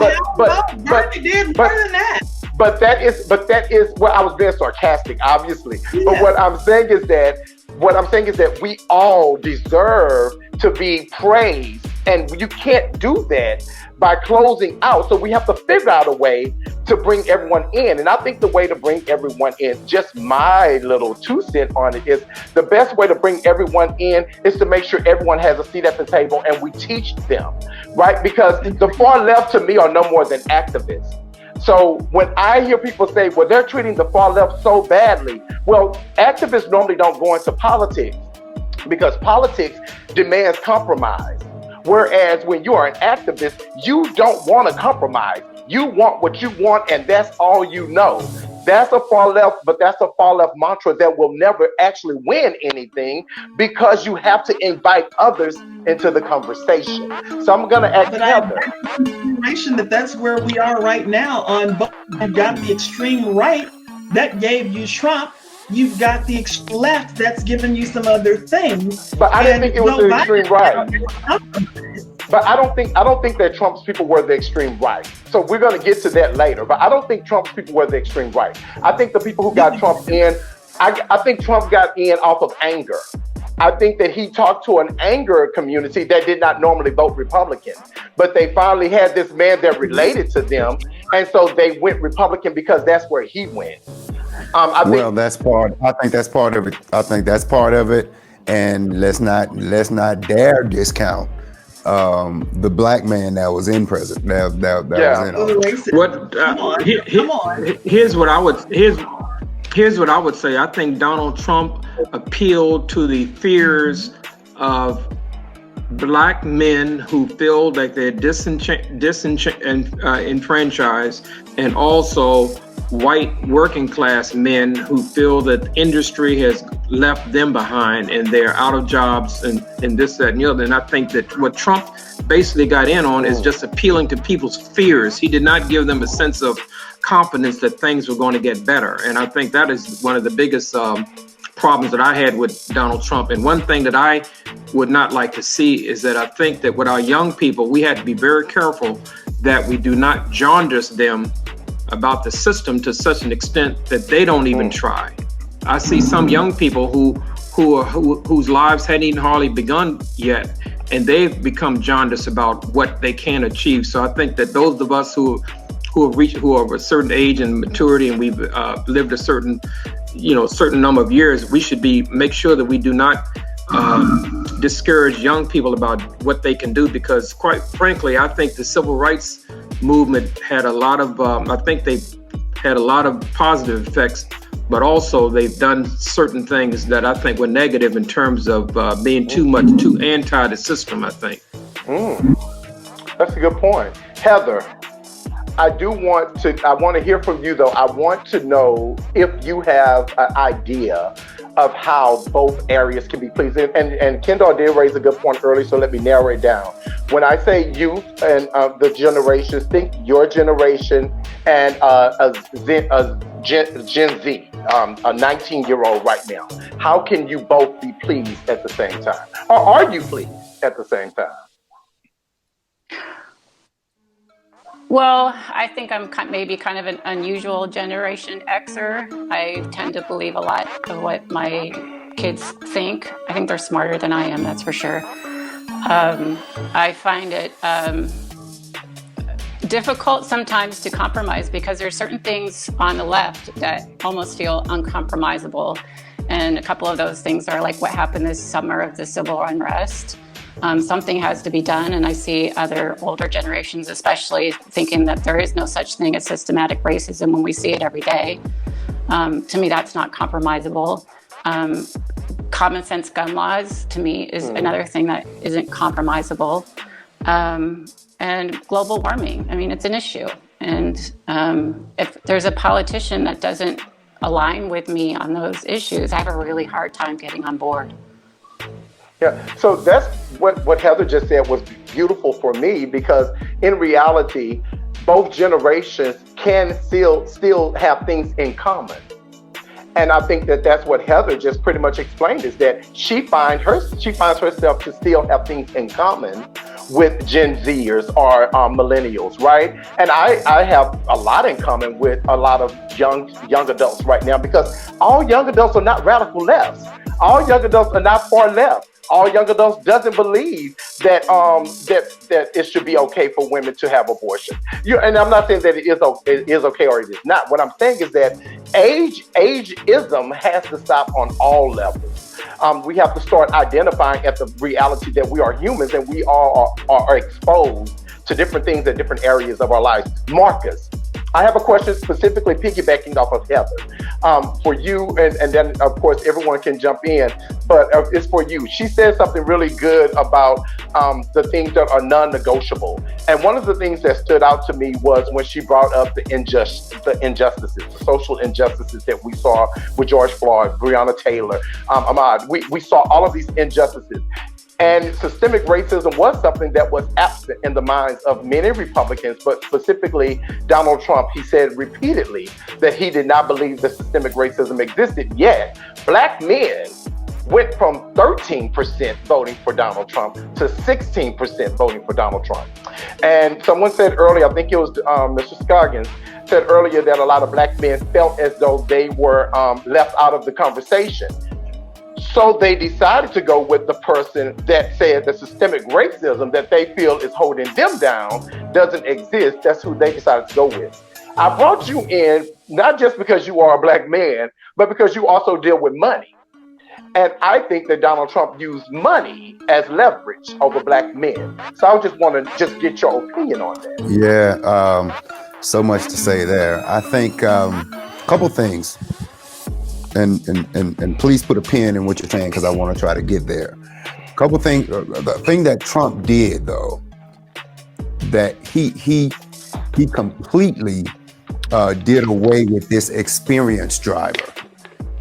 Bernie did more than that. But that is well, I was being sarcastic, obviously. Yeah. But what I'm saying is that we all deserve to be praised, and you can't do that by closing out. So we have to figure out a way to bring everyone in. And I think the way to bring everyone in, just my little 2 cents on it, is the best way to bring everyone in is to make sure everyone has a seat at the table and we teach them, right? Because the far left to me are no more than activists. So when I hear people say, well, they're treating the far left so badly, well, activists normally don't go into politics because politics demands compromise. Whereas when you are an activist, you don't want to compromise. You want what you want, and that's all you know. That's a far left, but that's a far left mantra that will never actually win anything, because you have to invite others into the conversation. So I'm going to ask Heather. That's where we are right now. On both, you've got the extreme right that gave you Trump. You've got the extreme left that's given you some other things. But I didn't think it was the extreme right. But I don't think that Trump's people were the extreme right. So we're going to get to that later. But I don't think Trump's people were the extreme right. I think the people who got Trump in, I think Trump got in off of anger. I think that he talked to an anger community that did not normally vote Republican, but they finally had this man that related to them, and so they went Republican because that's where he went. I think that's part of it. And let's not dare discount the black man that was in president. That was in office. Here's what I would say. I think Donald Trump appealed to the fears of black men who feel like they're enfranchised, and also white working class men who feel that industry has left them behind and they're out of jobs and this, that, and the other. And I think that what Trump basically got in on is just appealing to people's fears. He did not give them a sense of confidence that things were going to get better. And I think that is one of the biggest problems that I had with Donald Trump. And one thing that I would not like to see is that I think that with our young people, we had to be very careful that we do not jaundice them about the system to such an extent that they don't even try. I see some young people whose lives hadn't even hardly begun yet, and they've become jaundiced about what they can achieve. So I think that those of us who are of a certain age and maturity, and we've lived a certain number of years, we should make sure that we do not discourage young people about what they can do, because quite frankly, I think the civil rights movement had a lot of, positive effects, but also they've done certain things that I think were negative in terms of being too anti the system, I think. That's a good point. Heather, I want to hear from you though. I want to know if you have an idea of how both areas can be pleased. And Kendall did raise a good point early, so let me narrow it down. When I say youth and the generations, think your generation and a Gen Z, a 19-year-old right now. How can you both be pleased at the same time? Or are you pleased at the same time? Well, I think I'm maybe kind of an unusual Generation Xer. I tend to believe a lot of what my kids think. I think they're smarter than I am, that's for sure. I find it difficult sometimes to compromise because there are certain things on the left that almost feel uncompromisable. And a couple of those things are like what happened this summer of the civil unrest. Something has to be done, and I see other older generations especially thinking that there is no such thing as systematic racism when we see it every day. To me, that's not compromisable. Common sense gun laws, to me, is another thing that isn't compromisable. And global warming, I mean, it's an issue. And if there's a politician that doesn't align with me on those issues, I have a really hard time getting on board. Yeah, so that's what Heather just said was beautiful for me, because in reality, both generations can still have things in common. And I think that that's what Heather just pretty much explained, is that she finds herself to still have things in common with Gen Zers or millennials, right? And I have a lot in common with a lot of young adults right now, because all young adults are not radical lefts. All young adults are not far left. All young adults doesn't believe that that it should be okay for women to have abortion. And I'm not saying that it is okay or it is not. What I'm saying is that ageism has to stop on all levels. We have to start identifying at the reality that we are humans and we all are exposed to different things in different areas of our lives. Marcus, I have a question specifically piggybacking off of Heather for you, and then of course everyone can jump in, but it's for you. She said something really good about the things that are non-negotiable, and one of the things that stood out to me was when she brought up the injustices, the social injustices that we saw with George Floyd, Breonna Taylor, Ahmaud. We saw all of these injustices. And systemic racism was something that was absent in the minds of many Republicans, but specifically Donald Trump. He said repeatedly that he did not believe that systemic racism existed, yet Black men went from 13% voting for Donald Trump to 16% voting for Donald Trump. And someone said earlier, I think it was Mr. Scoggins, said earlier that a lot of Black men felt as though they were left out of the conversation. So they decided to go with the person that said the systemic racism that they feel is holding them down doesn't exist. That's who they decided to go with. I brought you in not just because you are a Black man, but because you also deal with money. And I think that Donald Trump used money as leverage over Black men. So I just want to get your opinion on that. Yeah, so much to say there. I think a couple things. And please put a pin in what you're saying, because I want to try to get there. A couple things. The thing that Trump did, though, that he completely did away with this experienced driver.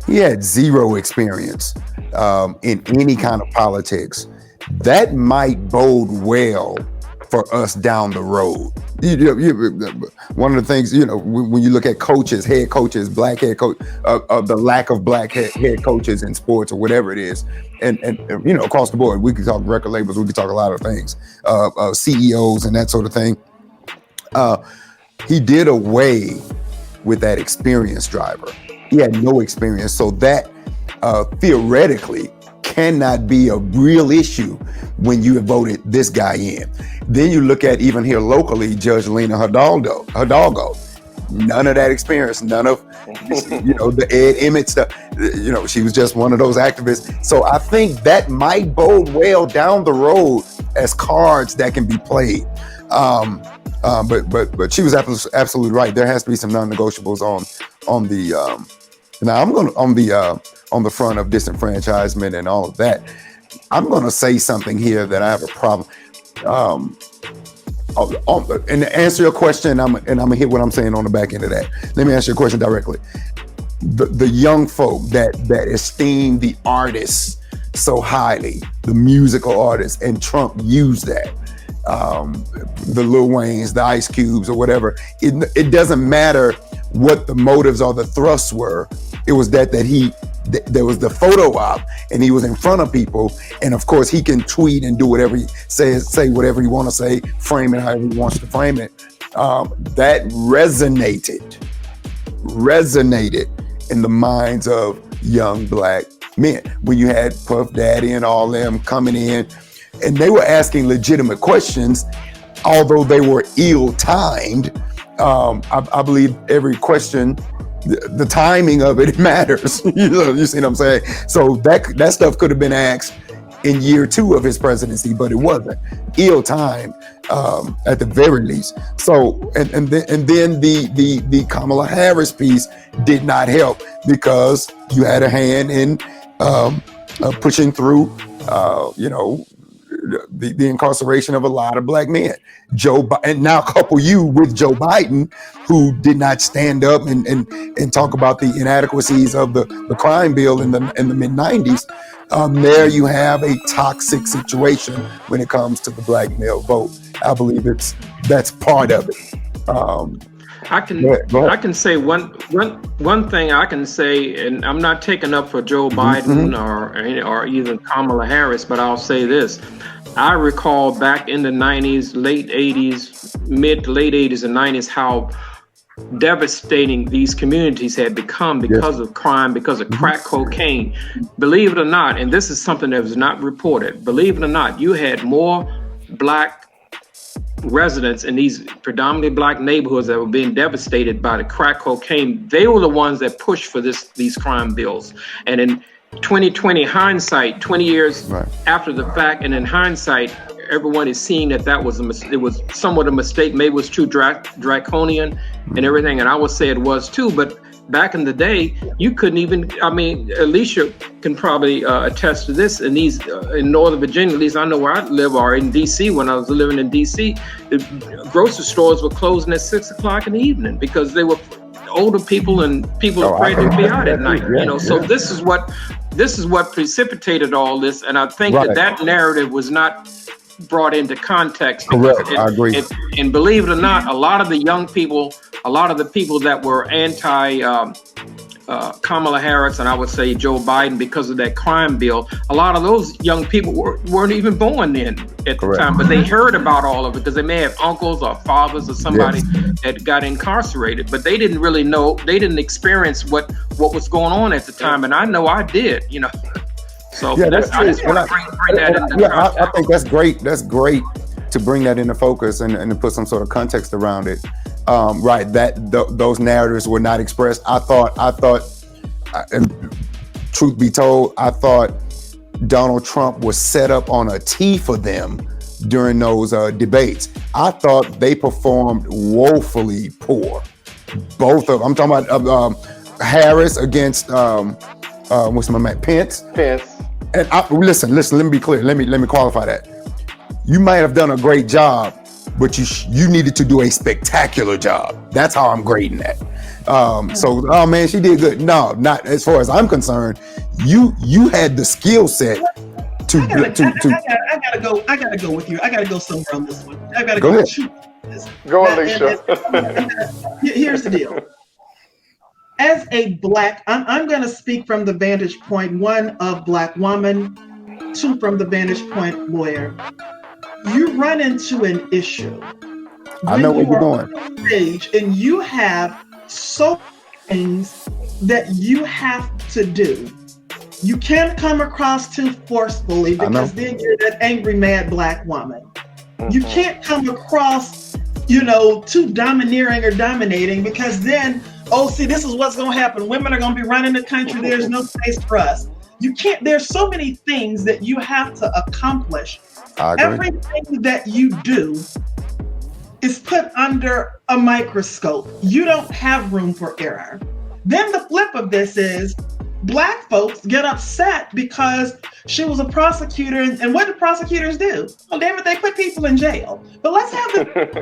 He had zero experience in any kind of politics. That might bode well for us down the road. One of the things, when you look at coaches, head coaches, Black head coach, the lack of Black head coaches in sports or whatever it is, and across the board, we could talk record labels, we could talk a lot of things, CEOs and that sort of thing. He did away with that experienced driver. He had no experience, so that theoretically cannot be a real issue when you have voted this guy in. Then you look at, even here locally, Judge Lena Hidalgo. None of that experience, none of the Ed Emmett stuff. She was just one of those activists. So I think that might bode well down the road as cards that can be played. But she was absolutely right. There has to be some non-negotiables on the now I'm going on the front of disenfranchisement and all of that. I'm going to say something here that I have a problem. And to answer your question, I'm going to hit what I'm saying on the back end of that. Let me answer your question directly. The young folk that esteem the artists so highly, the musical artists, and Trump used that. The Lil Waynes, the Ice Cubes, or whatever. It doesn't matter what the motives or the thrusts were. It was that there was the photo op, and he was in front of people, and of course he can tweet and do whatever he says, say whatever he want to say, frame it however he wants to frame it. That resonated in the minds of young Black men. When you had Puff Daddy and all them coming in, and they were asking legitimate questions, although they were ill-timed. I believe every question, the timing of it matters. You see what I'm saying? So that stuff could have been asked in year 2 of his presidency, but it wasn't. Ill-timed at the very least. So and then the Kamala Harris piece did not help because you had a hand in pushing through the incarceration of a lot of black men. And now couple you with Joe Biden, who did not stand up and talk about the inadequacies of the crime bill in the mid 90s. There you have a toxic situation when it comes to the black male vote. I believe that's part of it. I can go ahead. I can say one thing I can say, and I'm not taking up for Joe Biden or even Kamala Harris, but I'll say this. I recall back in the 90s, late 80s, mid to late 80s and 90s, how devastating these communities had become because of crime, because of crack cocaine. Believe it or not, and this is something that was not reported, believe it or not, you had more black residents in these predominantly black neighborhoods that were being devastated by the crack cocaine. They were the ones that pushed for these crime bills. And in 2020 hindsight, 20 years after the fact, and in hindsight, everyone is seeing that it was somewhat a mistake. Maybe it was too draconian and everything, and I would say it was too. But back in the day, you couldn't even. I mean, Alicia can probably attest to this. In in Northern Virginia, at least I know where I live, or in D.C. When I was living in D.C., the grocery stores were closing at 6 o'clock in the evening because they were older people and people afraid to be out at night. So this is what precipitated all this, and I think that narrative was not brought into context. Correct. I agree. And believe it or not, a lot of the young people, a lot of the people that were anti Kamala Harris, and I would say Joe Biden, because of that crime bill, a lot of those young people weren't even born then at the time, but they heard about all of it because they may have uncles or fathers or somebody that got incarcerated, but they didn't really know, they didn't experience what was going on at the time, and I know I did, So I just want to bring that into context. I think that's great. That's great to bring that into focus and to put some sort of context around it. Those narratives were not expressed. I thought, and truth be told, I thought Donald Trump was set up on a tee for them during those debates. I thought they performed woefully poor. Both of them. I'm talking about Harris against what's my man, Pence. And listen, let me be clear. Let me qualify that. You might have done a great job, but you needed to do a spectacular job. That's how I'm grading that. Oh man, she did good. No, not as far as I'm concerned. You had the skill set to. I gotta go with you. I gotta go somewhere on this one. I gotta go. Go, Alicia. Here's the deal. As a black, I'm going to speak from the vantage point, 1, of black woman, 2, from the vantage point lawyer. You run into an issue. I know where you're going. On stage and you have so many things that you have to do. You can't come across too forcefully because then you're that angry, mad black woman. You can't come across, too domineering or dominating because then, see, this is what's going to happen. Women are going to be running the country. There's no space for us. You can't, there's so many things that you have to accomplish. Everything that you do is put under a microscope. You don't have room for error. Then the flip of this is black folks get upset because she was a prosecutor. And what do prosecutors do? Well, damn it, they put people in jail. But let's have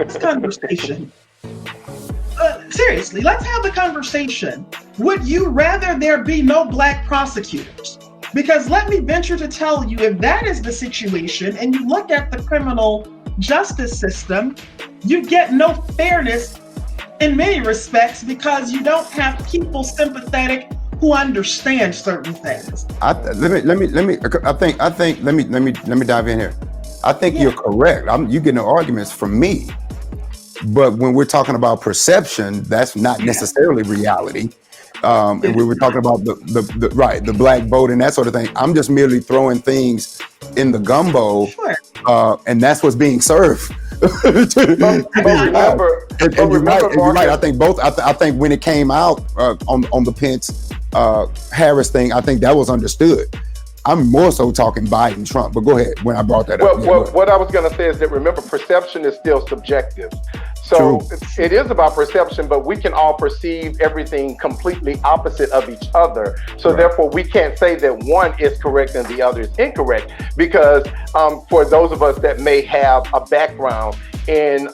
this conversation. Seriously, let's have the conversation. Would you rather there be no black prosecutors? Because let me venture to tell you, if that is the situation and you look at the criminal justice system, you get no fairness in many respects because you don't have people sympathetic who understand certain things. Let me dive in here. I think you're correct. You get no arguments from me. But when we're talking about perception, that's not necessarily reality. And we were talking about the black vote and that sort of thing. I'm just merely throwing things in the gumbo and that's what's being served. Remember, you're right. I think both. I think when it came out on the Pence Harris thing, I think that was understood. I'm more so talking Biden, Trump, but go ahead when I brought that up. Well, what I was going to say is that remember, perception is still subjective. So it is about perception, but we can all perceive everything completely opposite of each other. So therefore, we can't say that one is correct and the other is incorrect, because for those of us that may have a background in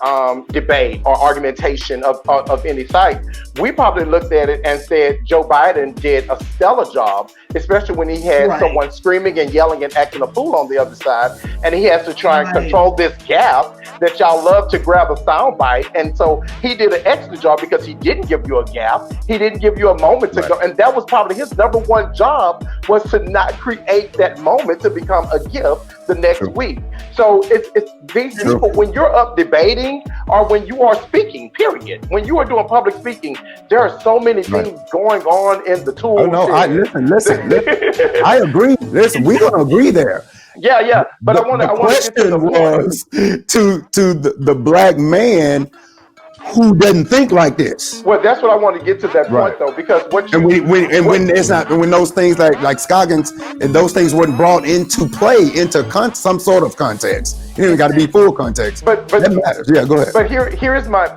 debate or argumentation of any type, we probably looked at it and said Joe Biden did a stellar job, especially when he had someone screaming and yelling and acting a fool on the other side, and he has to try and control this gap that y'all love to grab a soundbite. And so he did an extra job because he didn't give you a gap. He didn't give you a moment to go. And that was probably his number one job, was to not create that moment to become a gift the next week. So it's these people, when you're up debating or when you are speaking, period, when you are doing public speaking, there are so many things going on in the tool. Oh, no, listen. I agree. Listen, we're going to agree there. Yeah. But I want to get to the was to the black man who doesn't think like this. Well, that's what I want to get to that point though, because when those things like Scoggins and those things weren't brought into play into some sort of context. It ain't got to be full context. But that matters. Yeah, go ahead. But here is my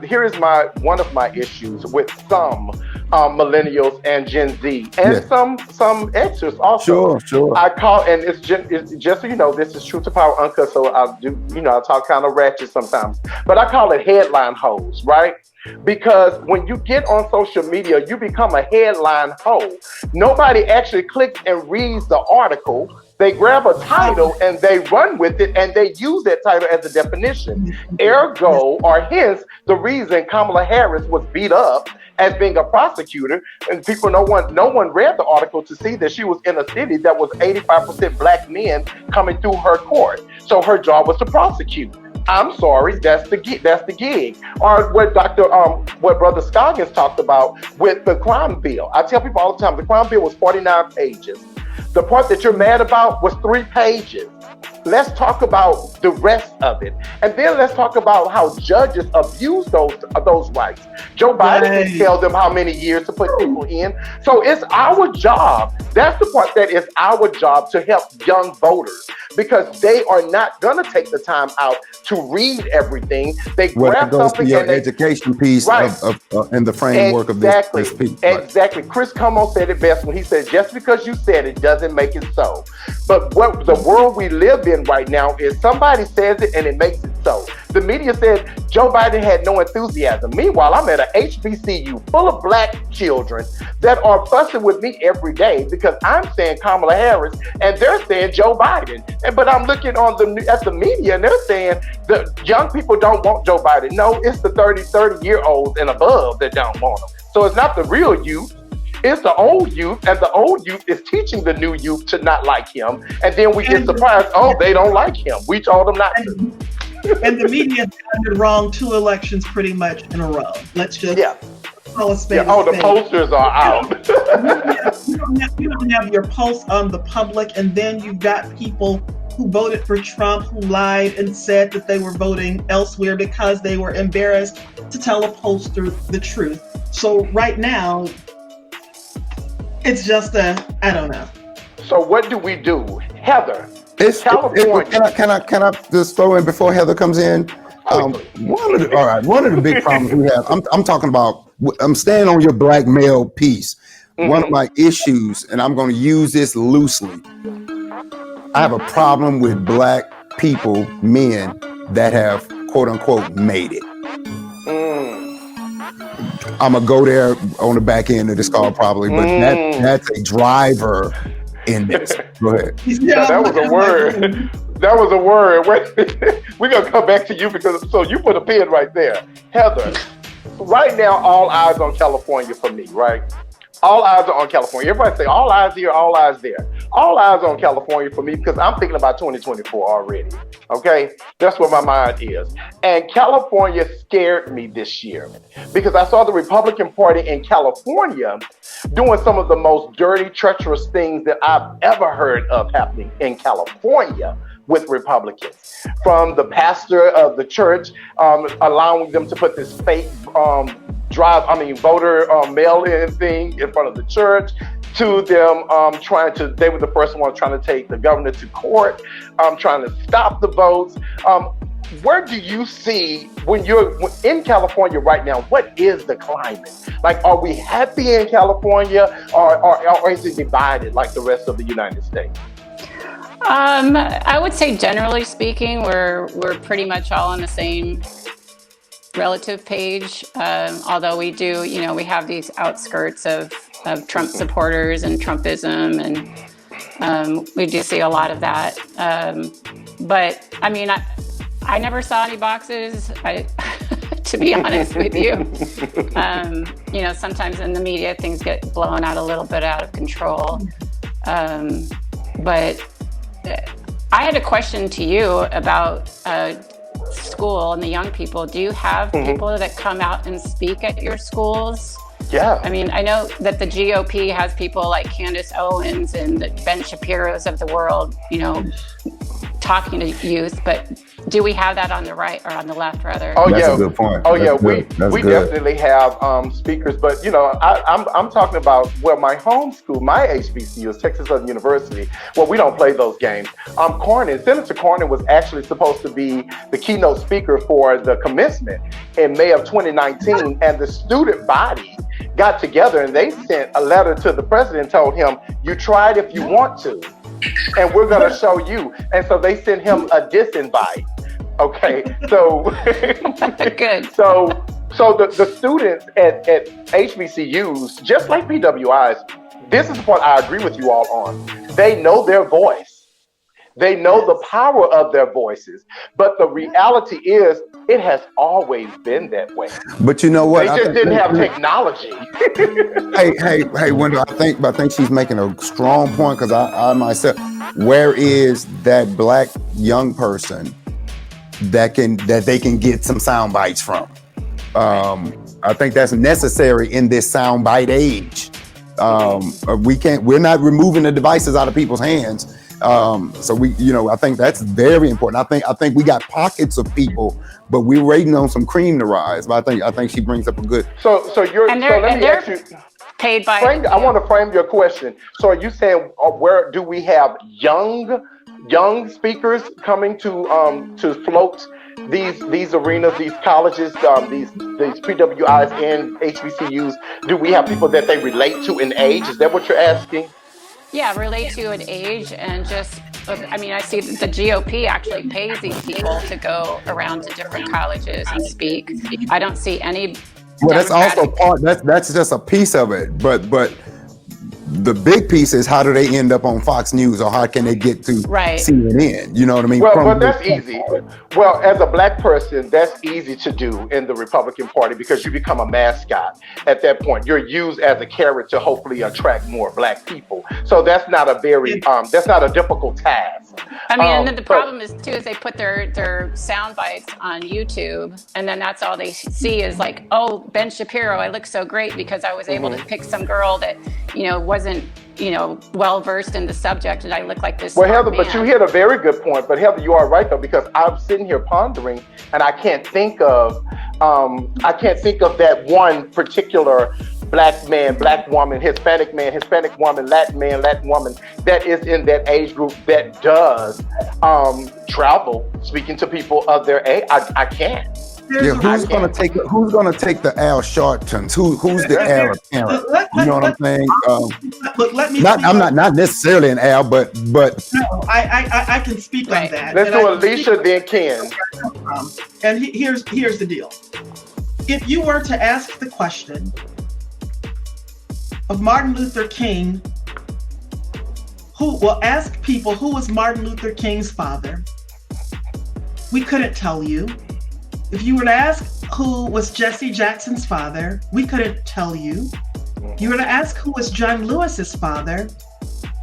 one of my issues with some millennials and Gen Z and some Xers also. Sure. I call, and it's just so you know, this is Truth to Power Uncut, so I'll talk kind of ratchet sometimes, but I call it headline hoes, right? Because when you get on social media, you become a headline hoe. Nobody actually clicks and reads the article. They grab a title and they run with it, and they use that title as a definition. Ergo, or hence, the reason Kamala Harris was beat up as being a prosecutor, and people, no one read the article to see that she was in a city that was 85% black men coming through her court. So her job was to prosecute. I'm sorry, that's the gig. Or what what Brother Scoggins talked about with the crime bill. I tell people all the time, the crime bill was 49 pages. The part that you're mad about was 3 pages. Let's talk about the rest of it. And then let's talk about how judges abuse those rights. Joe Biden can tell them how many years to put people in. So it's our job. That's the part that is our job, to help young voters, because they are not going to take the time out to read everything. They grab something and education piece of in the framework of this piece. Exactly. Chris Cuomo said it best when he said, just because you said it doesn't make it so. But what the world we live in right now is somebody says it and it makes it so. The media said Joe Biden had no enthusiasm. Meanwhile, I'm at a HBCU full of black children that are fussing with me every day because I'm saying Kamala Harris and they're saying Joe Biden. But I'm looking at the media and they're saying the young people don't want Joe Biden. No, it's the 30-year-olds and above that don't want him. So it's not the real youth. It's the old youth, and the old youth is teaching the new youth to not like him. And then we get surprised, they don't like him. We told them not to. And the media got it wrong 2 elections pretty much in a row. Let's just call a spade. The posters are out. You don't have your pulse on the public, and then you've got people who voted for Trump who lied and said that they were voting elsewhere because they were embarrassed to tell a pollster the truth. So right now, it's just I don't know. So what do we do? Heather, California. Can I just throw in before Heather comes in? One of the big problems we have, I'm talking about, I'm staying on your black male piece. Mm-hmm. One of my issues, and I'm going to use this loosely, I have a problem with black people, men that have quote unquote made it. I'm gonna go there on the back end of this call probably, but that's a driver in this. Go ahead. Yeah, that was a word. That was a word. We're gonna come back to you because you put a pin right there. Heather, right now all eyes on California for me, right? All eyes are on California. Everybody say all eyes here, all eyes there. All eyes on California for me because I'm thinking about 2024 already. Okay, that's where my mind is. And California scared me this year because I saw the Republican Party in California doing some of the most dirty, treacherous things that I've ever heard of happening in California with Republicans. From the pastor of the church allowing them to put this fake voter mail-in thing in front of the church, to them they were the first one trying to take the governor to court, trying to stop the votes. Where do you see, when you're in California right now, what is the climate? Like, are we happy in California or is it divided like the rest of the United States? I would say generally speaking, we're pretty much all on the same relative page. Although we do, we have these outskirts of Trump supporters and Trumpism, and we do see a lot of that. But I mean, I never saw any boxes. To be honest with you, sometimes in the media things get blown out a little bit out of control. But I had a question to you about school and the young people. Do you have people that come out and speak at your schools? Yeah. I mean, I know that the GOP has people like Candace Owens and the Ben Shapiro's of the world, talking to youth, but do we have that on the right or on the left, rather? Oh, that's a good point. Oh, that's yeah, we definitely have speakers, but I'm talking about my home school, my HBCU is Texas Southern University. Well, we don't play those games. Senator Cornyn was actually supposed to be the keynote speaker for the commencement in May of 2019, and the student body got together and they sent a letter to the president and told him, you tried if you want to, and we're going to show you. And so they sent him a disinvite. Okay, so good. So the students at HBCUs, just like PWIs, this is what I agree with you all on. They know their voice. They know the power of their voices. But the reality is, it has always been that way. But you know what? They just didn't have technology. hey, Wendell, I think she's making a strong point, because I myself, where is that black young person that they can get some sound bites from? I think that's necessary in this sound bite age. We're not removing the devices out of people's hands. So I think that's very important. I think we got pockets of people, but we're waiting on some cream to rise. But I think she brings up a good. So let me ask you. Paid by. I want to frame your question. So are you saying where do we have young speakers coming to float these arenas, these colleges, these PWIs and HBCUs? Do we have people that they relate to in age? Is that what you're asking? Yeah, relate to an age, and just, I mean, I see that the GOP actually pays these people to go around to different colleges and speak. I don't see any. Well, that's also part. That's just a piece of it. But the big piece is, how do they end up on Fox News, or how can they get to CNN? You know what I mean? Well, that's easy. Well, as a black person, that's easy to do in the Republican Party, because you become a mascot at that point. You're used as a carrot to hopefully attract more black people. So that's not a that's not a difficult task. I mean, and then the problem is too, is they put their sound bites on YouTube, and then that's all they see is like, oh, Ben Shapiro, I look so great because I was able to pick some girl that, wasn't, well versed in the subject, and I look like this. Well, Heather, but you hit a very good point. But Heather, you are right though, because I'm sitting here pondering, and I can't think of that one particular black man, black woman, Hispanic man, Hispanic woman, Latin man, Latin woman that is in that age group that does travel, speaking to people of their age. I can't. Yeah, who's gonna take the Al Sharptons? Who's the Al parent? You know what I'm saying? Look, let me. I'm not necessarily an Al, but no, I can speak on that. Let's do Alicia, then Ken. And here's the deal. If you were to ask the question of Martin Luther King, ask people who was Martin Luther King's father, we couldn't tell you. If you were to ask who was Jesse Jackson's father, we couldn't tell you. You were to ask who was John Lewis's father,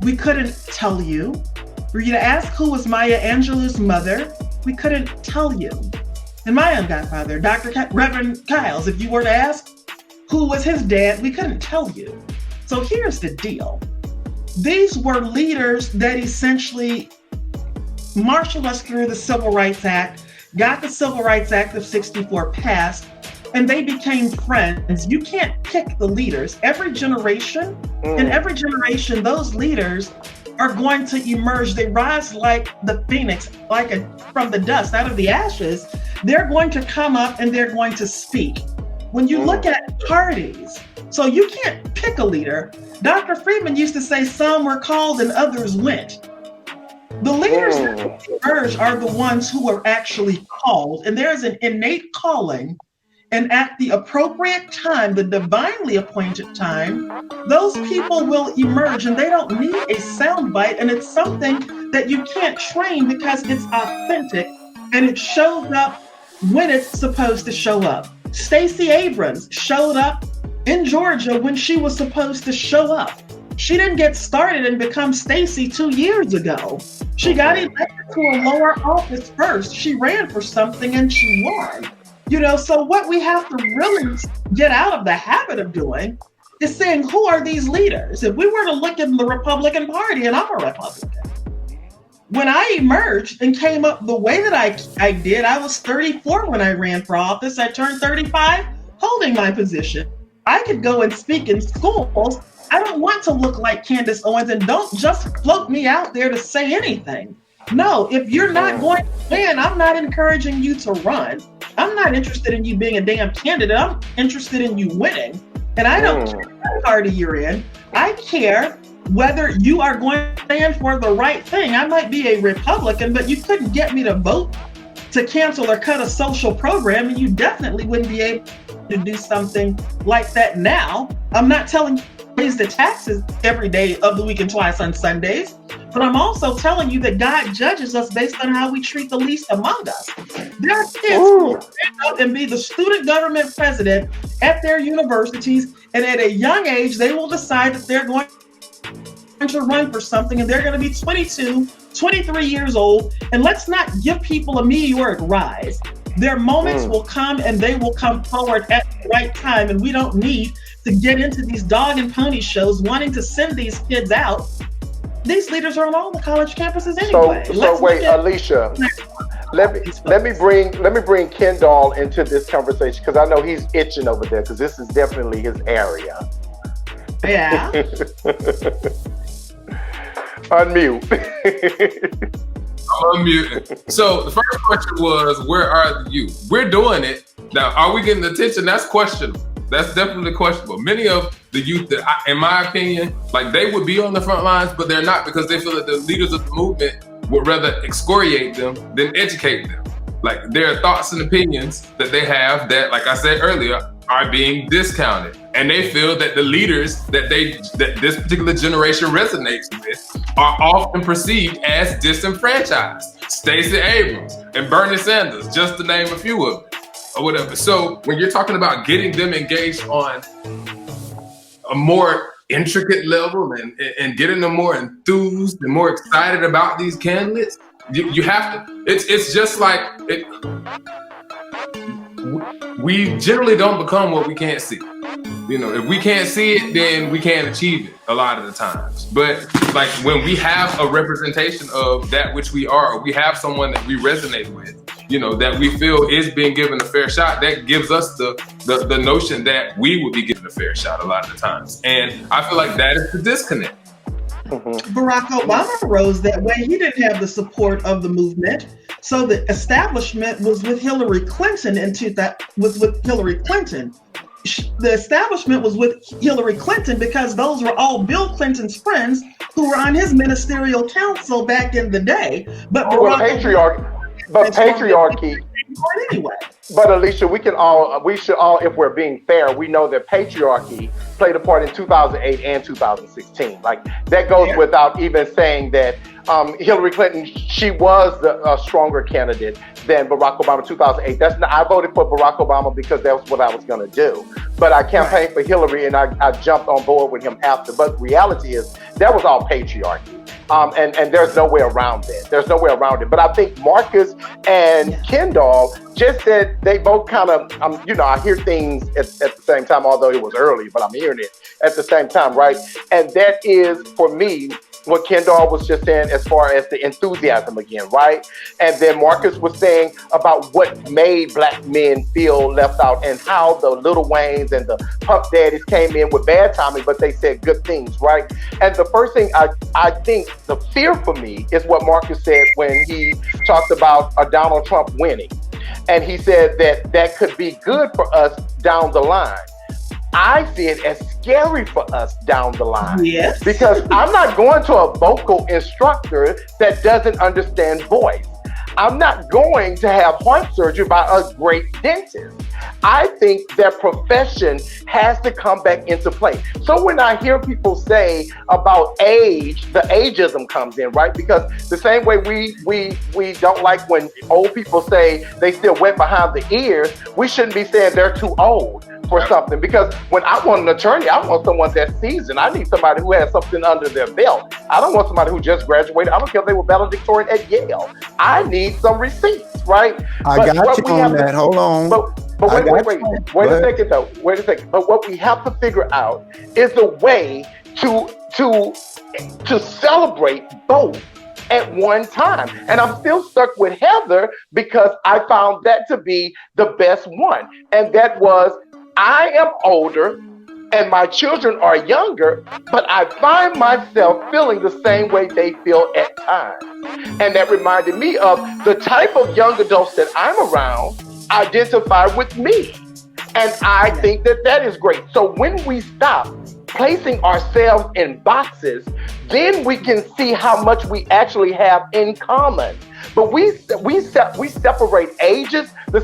we couldn't tell you. Were you to ask who was Maya Angelou's mother, we couldn't tell you. And my own godfather, Reverend Kyles, if you were to ask who was his dad, we couldn't tell you. So here's the deal. These were leaders that essentially marshaled us through the Civil Rights Act, got the Civil Rights Act of '64 passed, and they became friends. You can't pick the leaders. Every generation, in every generation, those leaders are going to emerge. They rise like the phoenix, from the dust, out of the ashes. They're going to come up and they're going to speak. When you look at parties, so you can't pick a leader. Dr. Friedman used to say some were called and others went. The leaders that emerge are the ones who are actually called, and there's an innate calling, and at the appropriate time, the divinely appointed time, those people will emerge, and they don't need a soundbite, and it's something that you can't train because it's authentic, and it shows up when it's supposed to show up. Stacey Abrams showed up in Georgia when she was supposed to show up. She didn't get started and become Stacey 2 years ago. She got elected to a lower office first. She ran for something and she won. So what we have to really get out of the habit of doing is saying, who are these leaders? If we were to look at the Republican Party, and I'm a Republican, when I emerged and came up the way that I did, I was 34 when I ran for office. I turned 35 holding my position. I could go and speak in schools. I don't want to look like Candace Owens, and don't just float me out there to say anything. No, if you're not going to win, I'm not encouraging you to run. I'm not interested in you being a damn candidate. I'm interested in you winning. And I don't care what party you're in. I care whether you are going to stand for the right thing. I might be a Republican, but you couldn't get me to vote to cancel or cut a social program, and you definitely wouldn't be able to do something like that now. I'm not telling you to raise the taxes every day of the week and twice on Sundays, but I'm also telling you that God judges us based on how we treat the least among us. There are kids who will stand up and be the student government president at their universities, and at a young age, they will decide that they're going to run for something, and they're going to be 22, 23 years old. And let's not give people a meteoric rise. Their moments will come, and they will come forward at the right time. And we don't need to get into these dog and pony shows wanting to send these kids out. These leaders are on all the college campuses anyway. So wait, Alicia, let me bring Kendall into this conversation, because I know he's itching over there, because this is definitely his area. Yeah. Unmute. I'm unmuting. So the first question was, where are the youth? We're doing it. Now, are we getting attention? That's questionable. That's definitely questionable. Many of the youth that, in my opinion, they would be on the front lines, but they're not, because they feel that the leaders of the movement would rather excoriate them than educate them. There are thoughts and opinions that they have that, like I said earlier, are being discounted. And they feel that the leaders that this particular generation resonates with are often perceived as disenfranchised. Stacey Abrams and Bernie Sanders, just to name a few of them, or whatever. So when you're talking about getting them engaged on a more intricate level and getting them more enthused and more excited about these candidates, you have to. It's just like it. We generally don't become what we can't see. If we can't see it, then we can't achieve it a lot of the times. But when we have a representation of that which we are, or we have someone that we resonate with, that we feel is being given a fair shot, that gives us the notion that we will be given a fair shot a lot of the times. And I feel like that is the disconnect. Barack Obama rose that way. He didn't have the support of the movement. So the establishment was with Hillary Clinton The establishment was with Hillary Clinton because those were all Bill Clinton's friends who were on his ministerial council back in the day. But patriarchy. Anyway. But Alicia, we should all, if we're being fair, we know that patriarchy played a part in 2008 and 2016. That goes without even saying that Hillary Clinton, she was a stronger candidate than Barack Obama in 2008. I voted for Barack Obama because that was what I was going to do. But I campaigned for Hillary, and I jumped on board with him after. But the reality is, that was all patriarchy. And there's no way around it. There's no way around it. But I think Marcus and Kendall just said they both kind of, I hear things at the same time, although it was early, but I'm hearing it at the same time, right? And that is, for me, what Kendall was just saying as far as the enthusiasm again, right? And then Marcus was saying about what made Black men feel left out and how the Lil Waynes and the Puff Daddies came in with bad timing, but they said good things, right? And the first thing I think the fear for me is what Marcus said when he talked about Donald Trump winning. And he said that could be good for us down the line. I see it as scary for us down the line. Yes. Because I'm not going to a vocal instructor that doesn't understand voice. I'm not going to have heart surgery by a great dentist. I think their profession has to come back into play. So when I hear people say about age, the ageism comes in, right? Because the same way we don't like when old people say they still wet behind the ears, we shouldn't be saying they're too old for something. Because when I want an attorney, I want someone that's seasoned. I need somebody who has something under their belt. I don't want somebody who just graduated. I don't care if they were valedictorian at Yale. I need some receipts, right? I got you on that. Hold on. But wait a second though. Wait a second. But what we have to figure out is a way to celebrate both at one time. And I'm still stuck with Heather because I found that to be the best one. And that was, I am older and my children are younger, but I find myself feeling the same way they feel at times. And that reminded me of the type of young adults that I'm around identify with me. And I think that is great. So when we stop placing ourselves in boxes, then we can see how much we actually have in common. But we separate ages the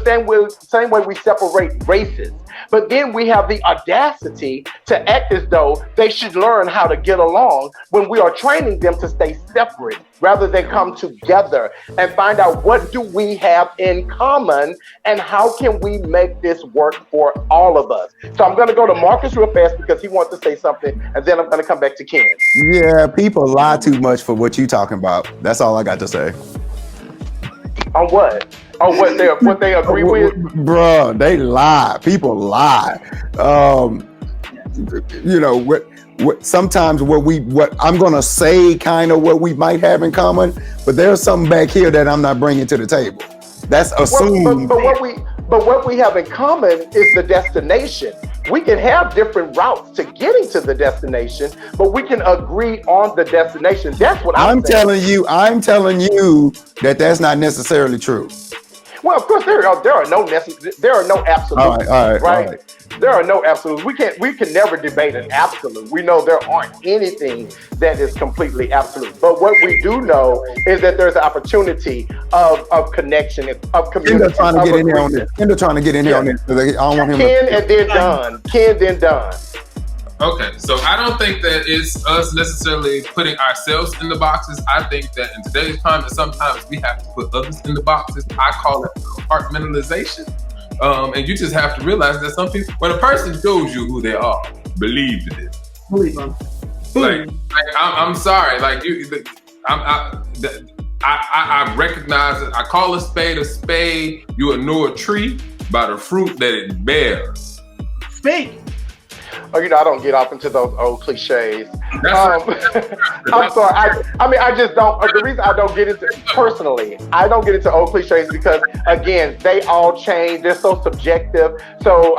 same way we separate races. But then we have the audacity to act as though they should learn how to get along when we are training them to stay separate rather than come together and find out what do we have in common and how can we make this work for all of us. So I'm going to go to Marcus real fast because he wants to say something, and then I'm going to come back to Ken. Yeah, people lie too much for what you talking about. That's all I got to say. On what? On what they agree with? Bruh, they lie. People lie. Sometimes what I'm gonna say kind of what we might have in common, but there's something back here that I'm not bringing to the table. That's assumed. But what we have in common is the destination. We can have different routes to getting to the destination, but we can agree on the destination. That's what I'm saying. I'm telling you that that's not necessarily true. Well, of course, there are no absolutes, all right. There are no absolutes. We can never debate an absolute. We know there aren't anything that is completely absolute. But what we do know is that there's an opportunity of connection, of community. They're trying to get in here on this. They're trying to get in here on this. I don't want him Ken and then done. Ken then done. Okay, so I don't think that it's us necessarily putting ourselves in the boxes. I think that in today's climate, sometimes we have to put others in the boxes. I call it compartmentalization. And you just have to realize that some people, when a person shows you who they are, believe in it. Believe them. Like I'm sorry. Like I recognize it. I call a spade a spade. You will know a tree by the fruit that it bears. Speak. Oh, I don't get off into those old cliches. I'm sorry. I just don't. The reason I don't get into personally, I don't get into old cliches because again, they all change. They're so subjective. So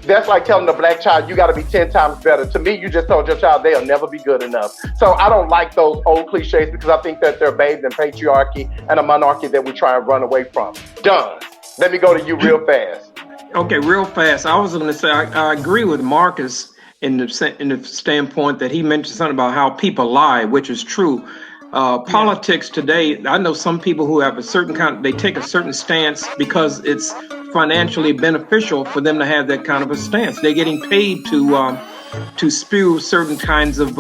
that's like telling a black child you got to be 10 times better. To me, you just told your child they'll never be good enough. So I don't like those old cliches because I think that they're bathed in patriarchy and a monarchy that we try and run away from. Done. Let me go to you real fast. Okay, real fast. I was going to say I agree with Marcus in the standpoint that he mentioned something about how people lie, which is true. Politics today, I know some people who have they take a certain stance because it's financially beneficial for them to have that kind of a stance. They're getting paid to spew certain kinds of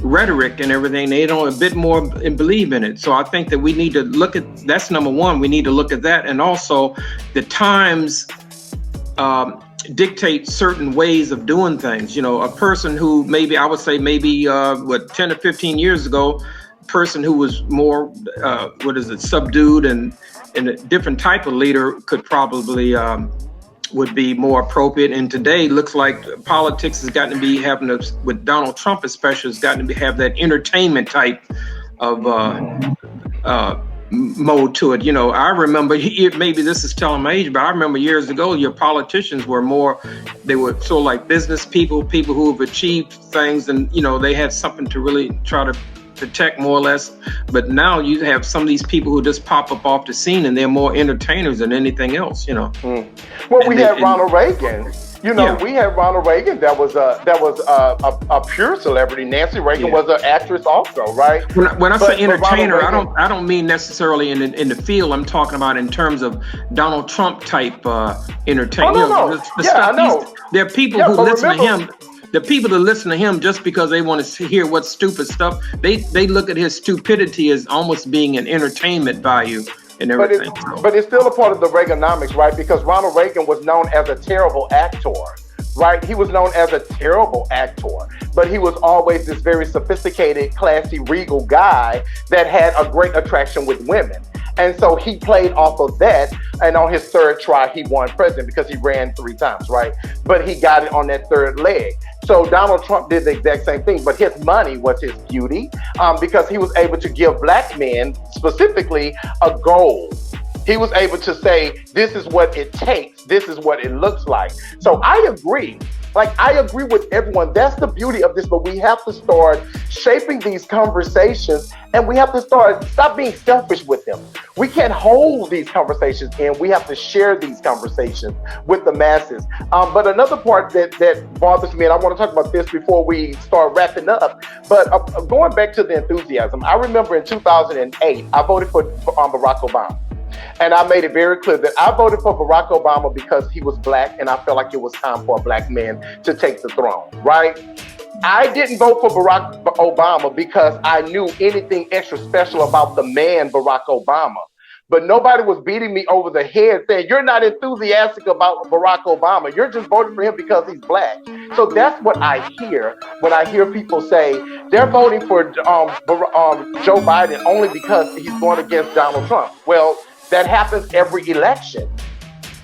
rhetoric and everything. They don't a bit more and believe in it. So I think that we need to look at, that's number one, we need to look at that. And also the times dictate certain ways of doing things. You know, a person who maybe, I would say maybe 10 or 15 years ago, a person who was more, subdued and a different type of leader could probably would be more appropriate. And today looks like politics has gotten to be with Donald Trump especially, has gotten to have that entertainment type of mode to it. You know, I remember, maybe this is telling my age, but I remember years ago, your politicians were more, they were sort of like business people who have achieved things, and, you know, they had something to really try to protect more or less. But now you have some of these people who just pop up off the scene and they're more entertainers than anything else, you know. Well, we had Ronald Reagan. You know, we had Ronald Reagan that was a pure celebrity. Nancy Reagan was an actress also, right? When I say entertainer, I don't mean necessarily in the field. I'm talking about in terms of Donald Trump type entertainment. Oh, no. I know. There are people who listen to him. The people that listen to him just because they want to hear what stupid stuff, they look at his stupidity as almost being an entertainment value and everything. But it's still a part of the Reaganomics, right? Because Ronald Reagan was known as a terrible actor, right? He was known as a terrible actor, but he was always this very sophisticated, classy, regal guy that had a great attraction with women. And so he played off of that. And on his third try, he won president because he ran 3 times, right? But he got it on that third leg. So Donald Trump did the exact same thing, but his money was his beauty, because he was able to give black men specifically a goal. He was able to say, this is what it takes. This is what it looks like. So I agree. I agree with everyone. That's the beauty of this, but we have to start shaping these conversations, and we have to stop being selfish with them. We can't hold these conversations in. We have to share these conversations with the masses. But another part that bothers me, and I want to talk about this before we start wrapping up, but going back to the enthusiasm, I remember in 2008, I voted for Barack Obama. And I made it very clear that I voted for Barack Obama because he was black, and I felt like it was time for a black man to take the throne, right? I didn't vote for Barack Obama because I knew anything extra special about the man Barack Obama. But nobody was beating me over the head saying, you're not enthusiastic about Barack Obama. You're just voting for him because he's black. So that's what I hear when I hear people say they're voting for Joe Biden only because he's going against Donald Trump. Well, that happens every election.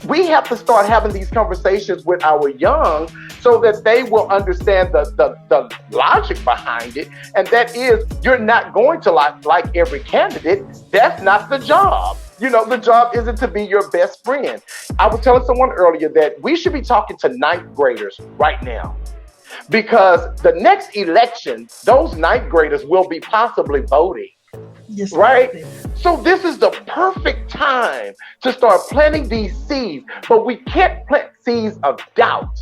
We have to start having these conversations with our young so that they will understand the logic behind it. And that is, you're not going to like every candidate. That's not the job. You know, the job isn't to be your best friend. I was telling someone earlier that we should be talking to 9th graders right now, because the next election, those 9th graders will be possibly voting. Yes, right? So this is the perfect time to start planting these seeds, but we can't plant seeds of doubt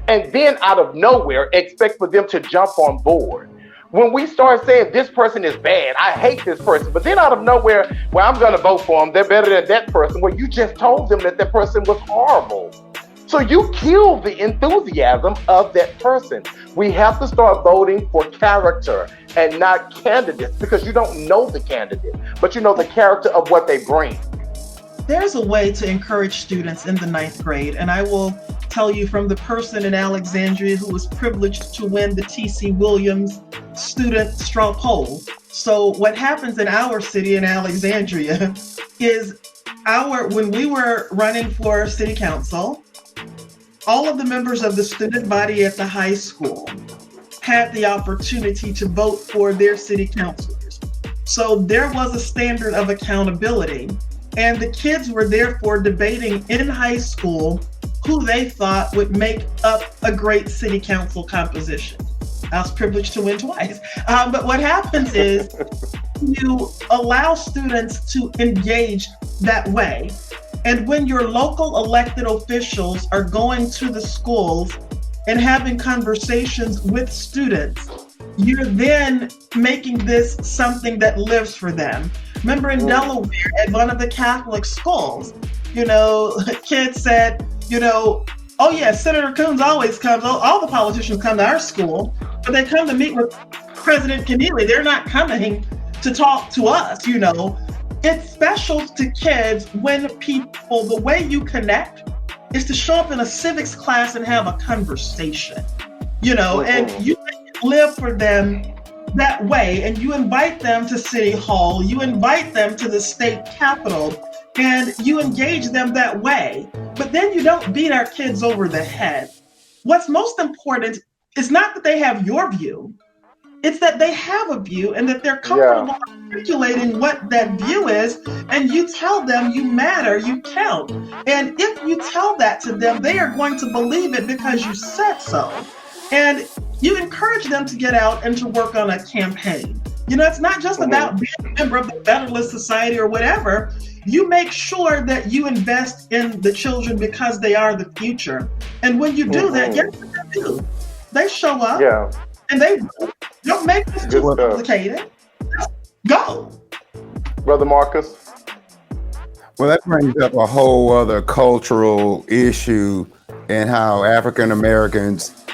and then out of nowhere expect for them to jump on board. When we start saying this person is bad, I hate this person, but then out of nowhere, well, I'm going to vote for them, they're better than that person. Well, you just told them that person was horrible. So you kill the enthusiasm of that person. We have to start voting for character and not candidates, because you don't know the candidate, but you know the character of what they bring. There's a way to encourage students in the 9th grade, and I will tell you from the person in Alexandria who was privileged to win the T.C. Williams Student Straw Poll. So what happens in our city in Alexandria is when we were running for city council, all of the members of the student body at the high school had the opportunity to vote for their city councilors. So there was a standard of accountability, and the kids were therefore debating in high school who they thought would make up a great city council composition. I was privileged to win twice. But what happens is you allow students to engage that way. And when your local elected officials are going to the schools and having conversations with students, you're then making this something that lives for them. Remember in Delaware, at one of the Catholic schools, kids said, oh yeah, Senator Coons always comes, all the politicians come to our school, but they come to meet with President Keneally. They're not coming to talk to us, you know. It's special to kids when people, the way you connect is to show up in a civics class and have a conversation, you know, and you live for them that way. And you invite them to City Hall, you invite them to the state capitol, and you engage them that way. But then you don't beat our kids over the head. What's most important is not that they have your view, it's that they have a view and that they're comfortable articulating what that view is, and you tell them you matter, you count. And if you tell that to them, they are going to believe it because you said so. And you encourage them to get out and to work on a campaign. You know, it's not just about being a member of the Federalist Society or whatever. You make sure that you invest in the children because they are the future. And when you do that, guess what they do? They show up and they don't make this too complicated. Go. Brother Marcus. Well, that brings up a whole other cultural issue in how African Americans,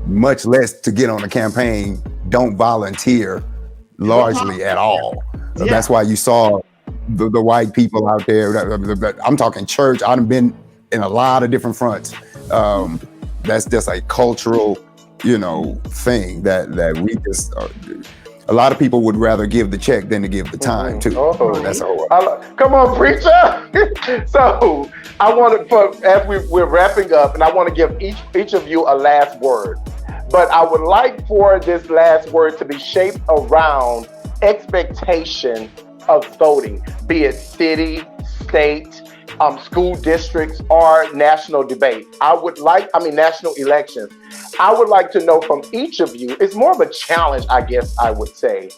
much less to get on a campaign, don't volunteer largely at all. That's why you saw the white people out there. I'm talking church. I've been in a lot of different fronts. That's just a cultural, you know, thing that we just. A lot of people would rather give the check than to give the time too. That's all. Come on, preacher. So I want to, as we're wrapping up, and I want to give each of you a last word. But I would like for this last word to be shaped around expectation of voting, be it city, state, school districts, or national debate. National elections. I would like to know from each of you, it's more of a challenge, I guess I would say.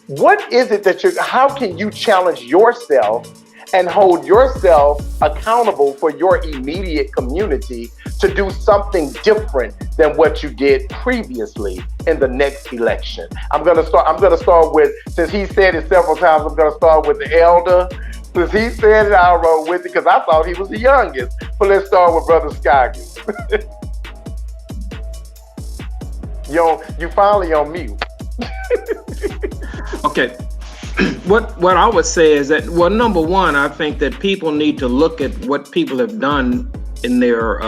What is it that how can you challenge yourself and hold yourself accountable for your immediate community to do something different than what you did previously in the next election? I'm gonna start with, since he said it several times, I'm gonna start with the elder. Since he said it, I'll roll with it because I thought he was the youngest. But let's start with Brother Scoggins. You finally on mute. Okay. What I would say is that, well, number one, I think that people need to look at what people have done in their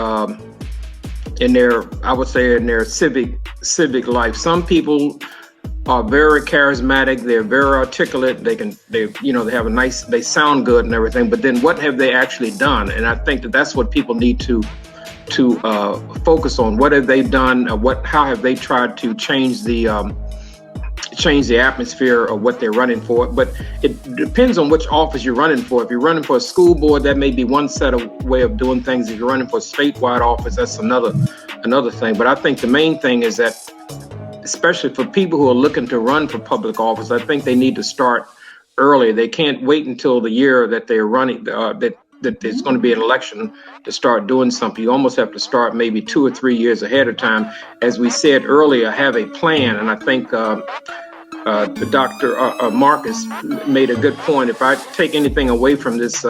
civic life. Some people are very charismatic, they're very articulate, they have they sound good and everything, but then what have they actually done? And I think that's what people need to focus on. What have they done? How have they tried to change the atmosphere of what they're running for? But it depends on which office you're running for. If you're running for a school board, that may be one set of way of doing things. If you're running for a statewide office, that's another thing. But I think the main thing is that, especially for people who are looking to run for public office, I think they need to start early. They can't wait until the year that they're running, that there's going to be an election to start doing something. You almost have to start maybe 2 or 3 years ahead of time. As we said earlier, have a plan. And I think the Dr. Marcus made a good point. If I take anything away from this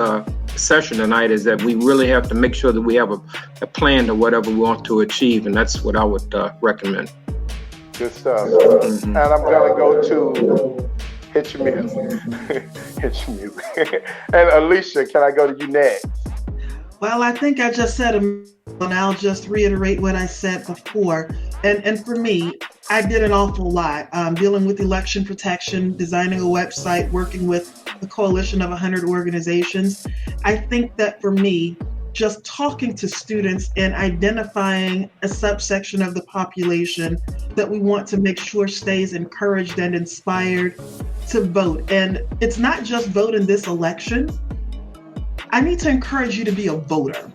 session tonight, is that we really have to make sure that we have a plan to whatever we want to achieve. And that's what I would recommend. Good stuff. And I'm going to go to Hit Your Mute. And Alicia, can I go to you next? Well, I think I just said, and I'll just reiterate what I said before. And for me, I did an awful lot dealing with election protection, designing a website, working with a coalition of 100 organizations. I think that for me, just talking to students and identifying a subsection of the population that we want to make sure stays encouraged and inspired to vote. And it's not just vote in this election. I need to encourage you to be a voter.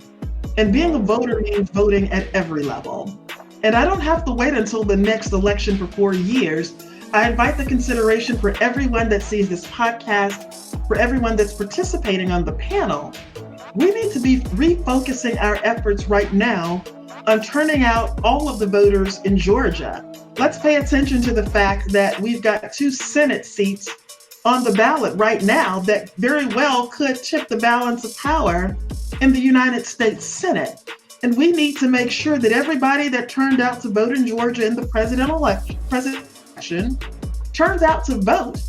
And being a voter means voting at every level. And I don't have to wait until the next election for 4 years. I invite the consideration for everyone that sees this podcast, for everyone that's participating on the panel. We need to be refocusing our efforts right now on turning out all of the voters in Georgia. Let's pay attention to the fact that we've got 2 Senate seats on the ballot right now that very well could tip the balance of power in the United States Senate. And we need to make sure that everybody that turned out to vote in Georgia in the presidential election turns out to vote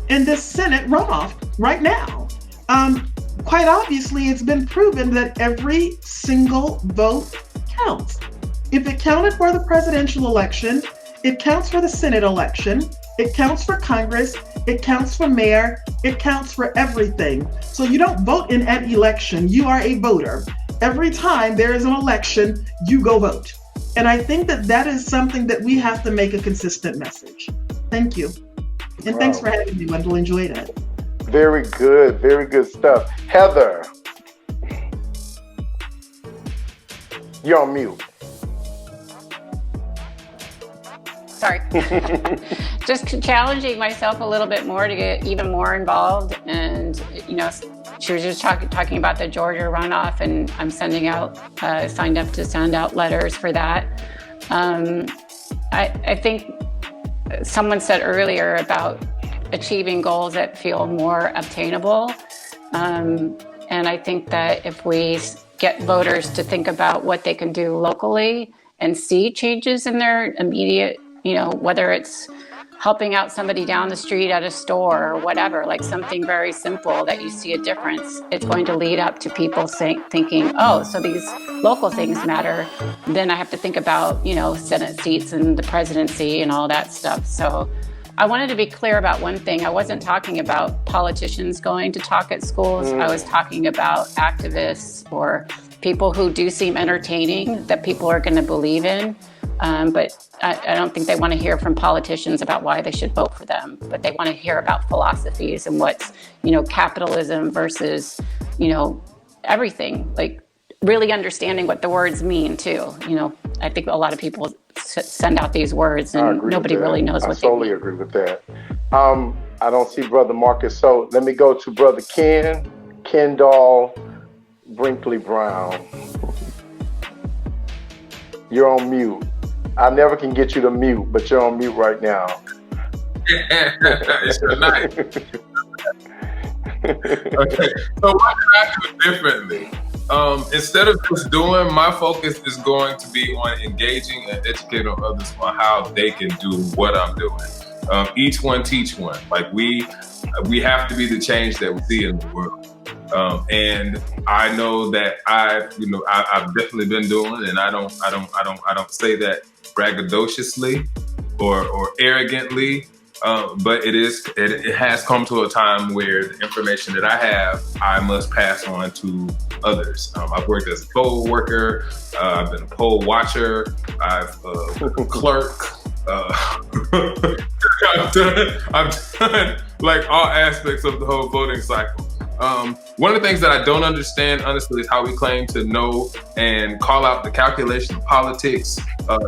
in this Senate runoff right now. Quite obviously, it's been proven that every single vote counts. If it counted for the presidential election, it counts for the Senate election, it counts for Congress, it counts for mayor, it counts for everything. So you don't vote in an election, you are a voter. Every time there is an election, you go vote. And I think that that is something that we have to make a consistent message. Thank you. And thanks for having me, Wendell. Enjoyed it. Very good stuff. Heather, you're on mute. Sorry. Just challenging myself a little bit more to get even more involved. And, you know, she was just talking about the Georgia runoff, and I'm signed up to send out letters for that. I think someone said earlier about achieving goals that feel more obtainable. And I think that if we get voters to think about what they can do locally and see changes in their immediate, you know, whether it's helping out somebody down the street at a store or whatever, like something very simple that you see a difference, it's going to lead up to people thinking, oh, so these local things matter. Then I have to think about, you know, Senate seats and the presidency and all that stuff. So I wanted to be clear about one thing. I wasn't talking about politicians going to talk at schools. I was talking about activists or people who do seem entertaining that people are going to believe in. But I don't think they want to hear from politicians about why they should vote for them, but they want to hear about philosophies and what's, you know, capitalism versus, you know, everything, like really understanding what the words mean too. You know, I think a lot of people send out these words and nobody really knows what they mean. I totally agree with that. I don't see Brother Marcus, so let me go to Brother Kendall Brinkley Brown. You're on mute. I never can get you to mute, but you're on mute right now. It's your night. Okay, so what can I do differently? Instead of just doing, my focus is going to be on engaging and educating others on how they can do what I'm doing. Each one teach one. Like we have to be the change that we see in the world. And I know that I've definitely been doing, and I don't say that braggadociously or arrogantly, but it has come to a time where the information that I have, I must pass on to others. I've worked as a poll worker, I've been a poll watcher, I've clerk. I've done like all aspects of the whole voting cycle. One of the things that I don't understand, honestly, is how we claim to know and call out the calculation of politics,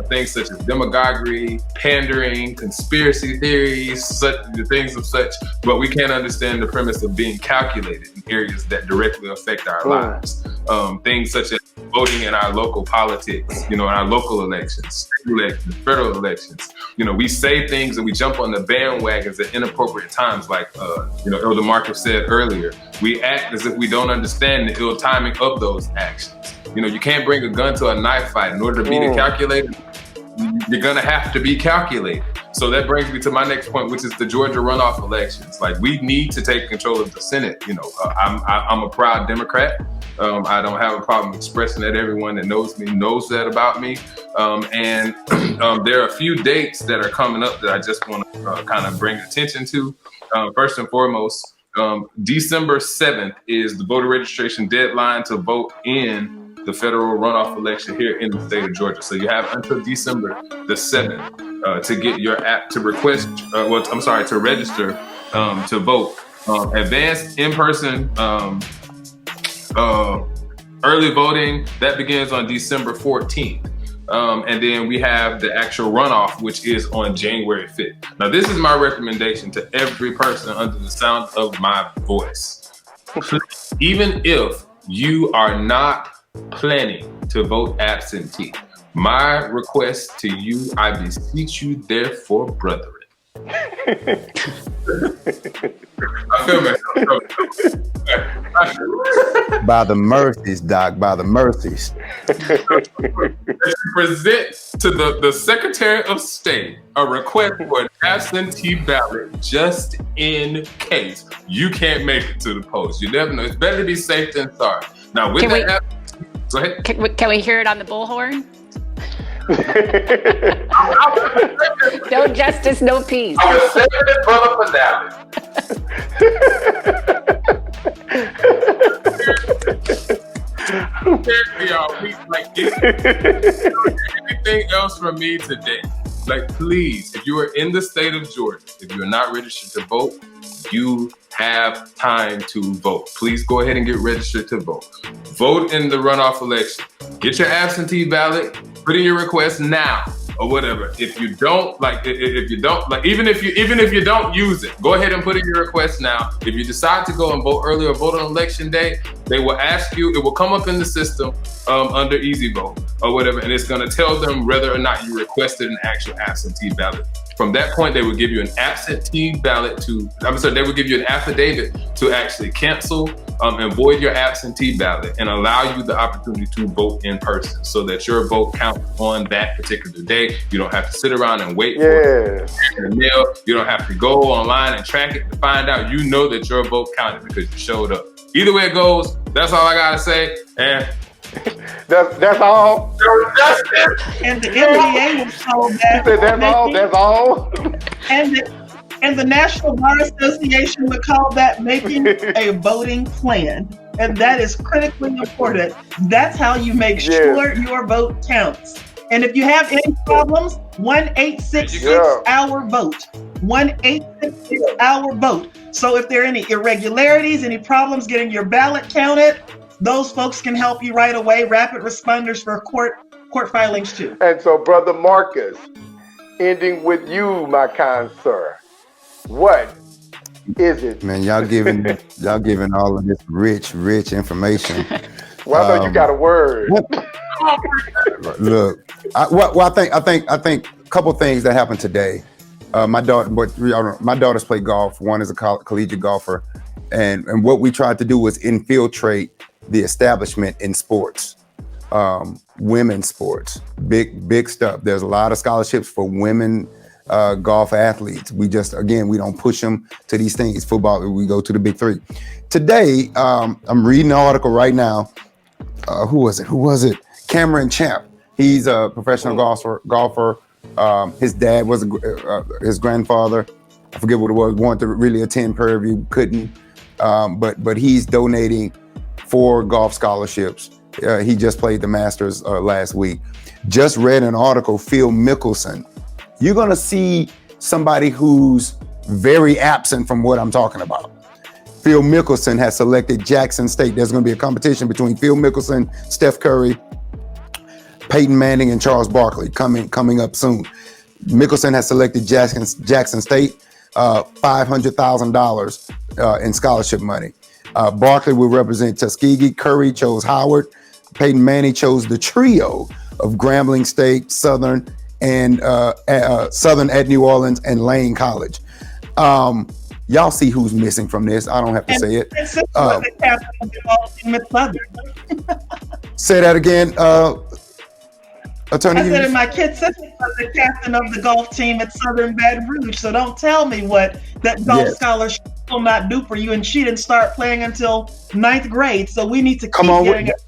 things such as demagoguery, pandering, conspiracy theories, things of such, but we can't understand the premise of being calculated in areas that directly affect our lives. Things such as voting in our local politics, you know, in our local elections, state elections, federal elections. You know, we say things and we jump on the bandwagons at inappropriate times, like, Elder Marcus said earlier. We act as if we don't understand the ill timing of those actions. You know, you can't bring a gun to a knife fight. In order to be the calculator, you're gonna have to be calculated. So that brings me to my next point, which is the Georgia runoff elections. Like, we need to take control of the Senate. You know, I'm a proud Democrat. I don't have a problem expressing that. Everyone that knows me knows that about me. And there are a few dates that are coming up that I just want to kind of bring attention to. First and foremost, December 7th is the voter registration deadline to vote in the federal runoff election here in the state of Georgia. So you have until December the 7th to get your app to request, to register to vote. Advanced in-person early voting, that begins on December 14th. And then we have the actual runoff, which is on January 5th. Now, this is my recommendation to every person under the sound of my voice. Even if you are not planning to vote absentee, my request to you, I beseech you, therefore, brethren, I feel me. By the mercies, Doc, by the mercies. Present to the Secretary of State a request for an absentee ballot just in case you can't make it to the polls. You never know. It's better to be safe than sorry. Now, with that, go ahead. Can we hear it on the bullhorn? No justice, no peace. I was saving it for anything else from me today? Like, please, if you are in the state of Georgia, if you're not registered to vote, you have time to vote. Please go ahead and get registered to vote. Vote in the runoff election. Get your absentee ballot. Put in your request now or whatever. If you don't even if you don't use it, go ahead and put in your request now. If you decide to go and vote early or vote on election day, they will ask you. It will come up in the system under Easy Vote or whatever, and it's going to tell them whether or not you requested an actual absentee ballot. From that point, they will give you an absentee ballot they will give you an affidavit to actually cancel and void your absentee ballot and allow you the opportunity to vote in person so that your vote counts on that particular day. You don't have to sit around and wait for it in the mail. You don't have to go online and track it to find out. You know that your vote counted because you showed up. Either way it goes, that's all I gotta say. And that's all. And the NBA was told that. That's all. And the National Bar Association would call that making a voting plan. And that is critically important. That's how you make sure your vote counts. And if you have any problems, 1-866-OUR-VOTE. 1-866-OUR-VOTE. So if there are any irregularities, any problems getting your ballot counted, those folks can help you right away. Rapid responders for court filings too. And so, Brother Marcus, ending with you, my kind sir. What is it? Man, y'all giving all of this rich information. Well, I know you got a word. Look, I think a couple things that happened today. My daughters play golf. One is a collegiate golfer, and what we tried to do was infiltrate the establishment in sports, women's sports, big stuff. There's a lot of scholarships for women golf athletes. We don't push them to these things. Football, we go to the big three. Today, I'm reading an article right now. Who was it? Cameron Champ. He's a professional golfer. His dad was his grandfather. I forget what it was. Wanted to really attend Prairie View, couldn't. But he's donating 4 golf scholarships. He just played the Masters last week. Just read an article. Phil Mickelson. You're gonna see somebody who's very absent from what I'm talking about. Phil Mickelson has selected Jackson State. There's going to be a competition between Phil Mickelson, Steph Curry, Peyton Manning, and Charles Barkley coming up soon. Mickelson has selected Jackson State, $500,000 in scholarship money. Barkley will represent Tuskegee. Curry chose Howard. Peyton Manning chose the trio of Grambling State, Southern, and Southern at New Orleans, and Lane College. Y'all see who's missing from this. I don't have to say it. Say that again, Attorney. I said, and my kid sister was the captain of the golf team at Southern Baton Rouge. So don't tell me what that golf scholarship will not do for you. And she didn't start playing until 9th grade. So we need to keep getting it.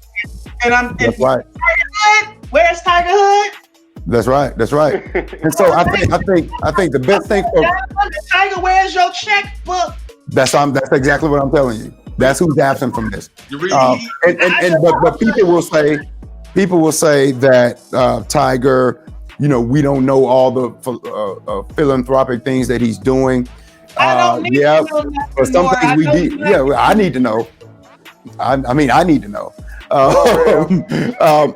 And that's right. Tiger Hood, where's Tiger Hood? That's right. And so I think the best thing for Tiger, where's your checkbook? That's exactly what I'm telling you. That's who's absent from this. But people will say that Tiger, we don't know all the philanthropic things that he's doing. I don't need to know but some things we do. Yeah, I need to know. I need to know.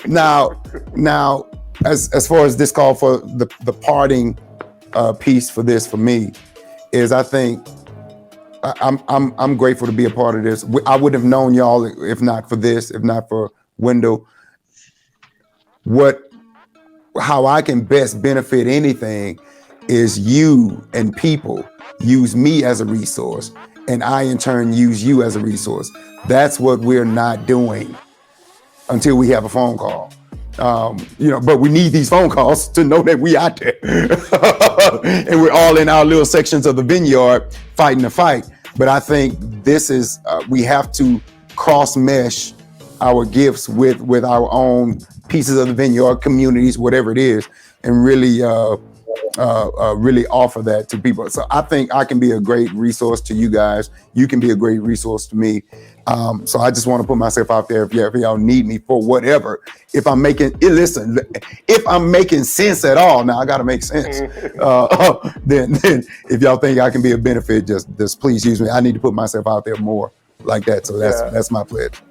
Now. As far as this call for the parting piece for me is, I think I'm grateful to be a part of this. I wouldn't have known y'all if not for this, if not for Wendell. How I can best benefit anything is you and people use me as a resource, and I in turn use you as a resource. That's what we're not doing until we have a phone call. But we need these phone calls to know that we out there. And we're all in our little sections of the vineyard fighting the fight. But I think this is, we have to cross mesh our gifts with our own pieces of the vineyard, communities, whatever it is, and really offer that to people. So I think I can be a great resource to you guys. You can be a great resource to me. So I just want to put myself out there. If y'all need me for whatever, if I'm making sense at all, now I got to make sense. Then if y'all think I can be a benefit, just please use me. I need to put myself out there more like that. So that's my pledge.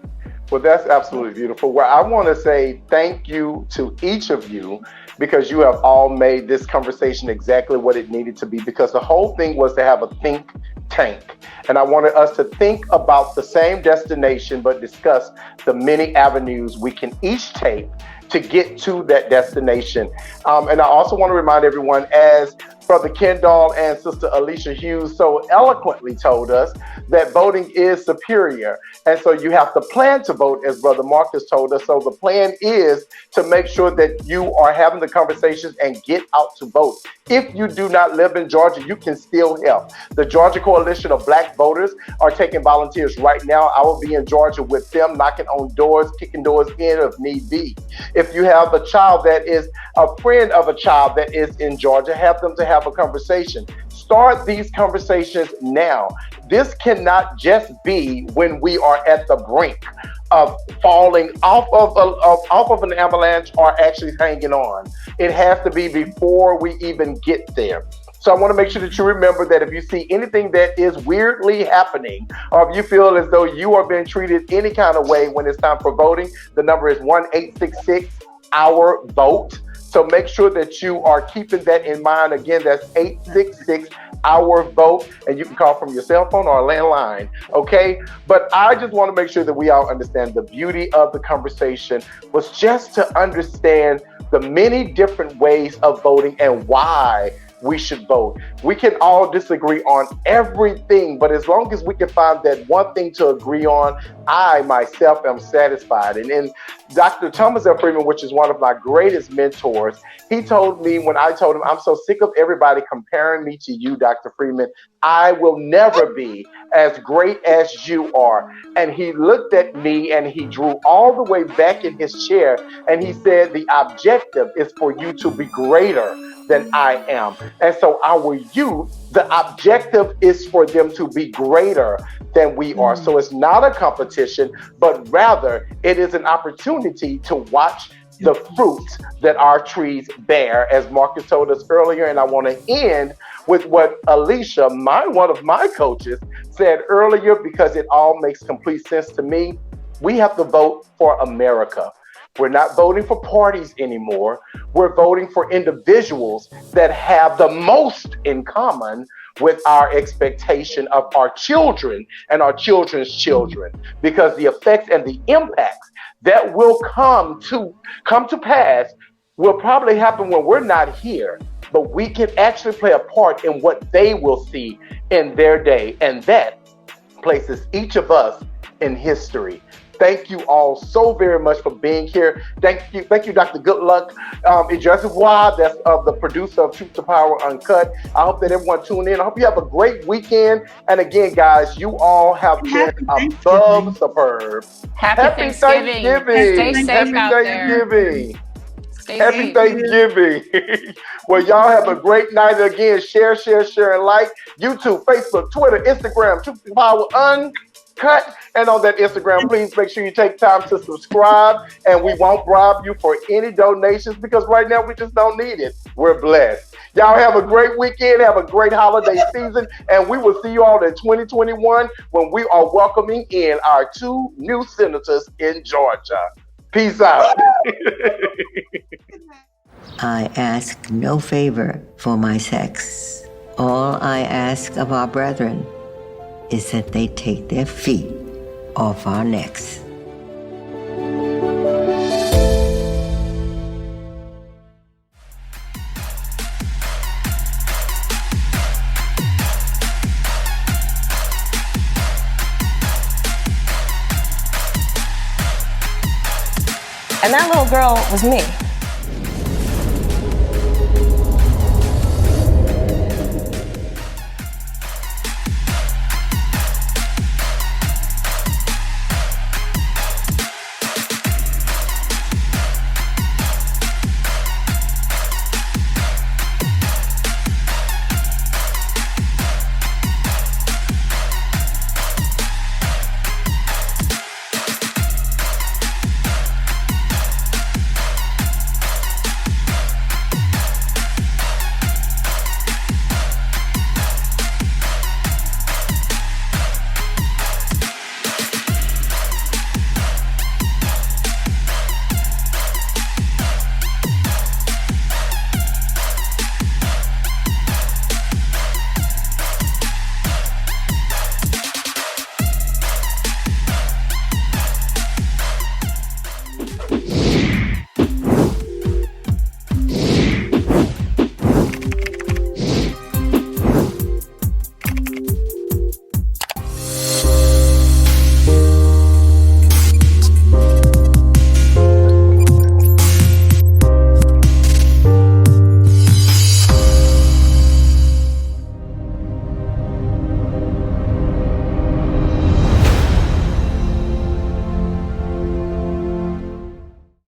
Well, that's absolutely beautiful. Well, I want to say thank you to each of you, because you have all made this conversation exactly what it needed to be, because the whole thing was to have a think tank. And I wanted us to think about the same destination, but discuss the many avenues we can each take to get to that destination. And I also want to remind everyone, as Brother Kendall and Sister Alicia Hughes so eloquently told us, that voting is superior. And so you have to plan to vote, as Brother Marcus told us. So the plan is to make sure that you are having the conversations and get out to vote. If you do not live in Georgia, you can still help. The Georgia Coalition of Black Voters are taking volunteers right now. I will be in Georgia with them, knocking on doors, kicking doors in if need be. If you have a child that is a friend of a child that is in Georgia, have them to have a conversation. Start these conversations now. This cannot just be when we are at the brink of falling off of an avalanche or actually hanging on. It has to be before we even get there. So I want to make sure that you remember that if you see anything that is weirdly happening, or if you feel as though you are being treated any kind of way when it's time for voting, the number is 1-866-OUR-VOTE. So make sure that you are keeping that in mind. Again, that's 866-OUR-VOTE, and you can call from your cell phone or a landline, okay? But I just want to make sure that we all understand the beauty of the conversation was just to understand the many different ways of voting and why we should vote. We can all disagree on everything, but as long as we can find that one thing to agree on, I myself am satisfied. And in Dr. Thomas F. Freeman, which is one of my greatest mentors, he told me when I told him, I'm so sick of everybody comparing me to you, Dr. Freeman. I will never be as great as you are. And he looked at me and he drew all the way back in his chair and he said, the objective is for you to be greater than I am. And so our youth, the objective is for them to be greater than we are. So it's not a competition, but rather it is an opportunity to watch the fruits that our trees bear, as Marcus told us earlier. And I want to end with what Alicia, one of my coaches, said earlier, because it all makes complete sense to me. We have to vote for America. We're not voting for parties anymore. We're voting for individuals that have the most in common with our expectation of our children and our children's children, because the effects and the impacts that will come to pass will probably happen when we're not here, but we can actually play a part in what they will see in their day, and that places each of us in history. Thank you all so very much for being here. Thank you, Dr. Goodluck Ejiofor, that's the producer of Truth to Power Uncut. I hope that everyone tuned in. I hope you have a great weekend. And again, guys, you all have been above superb. Happy Thanksgiving. Stay safe out there. Happy Thanksgiving. Well, y'all have a great night. Again, share, and like. YouTube, Facebook, Twitter, Instagram, Truth to Power Uncut. And on that Instagram, please make sure you take time to subscribe. And we won't bribe you for any donations, because right now we just don't need it. We're blessed. Y'all have a great weekend. Have a great holiday season. And we will see you all in 2021 when we are welcoming in our 2 new senators in Georgia. Peace out. I ask no favor for my sex. All I ask of our brethren is that they take their feet off our necks. And that little girl was me.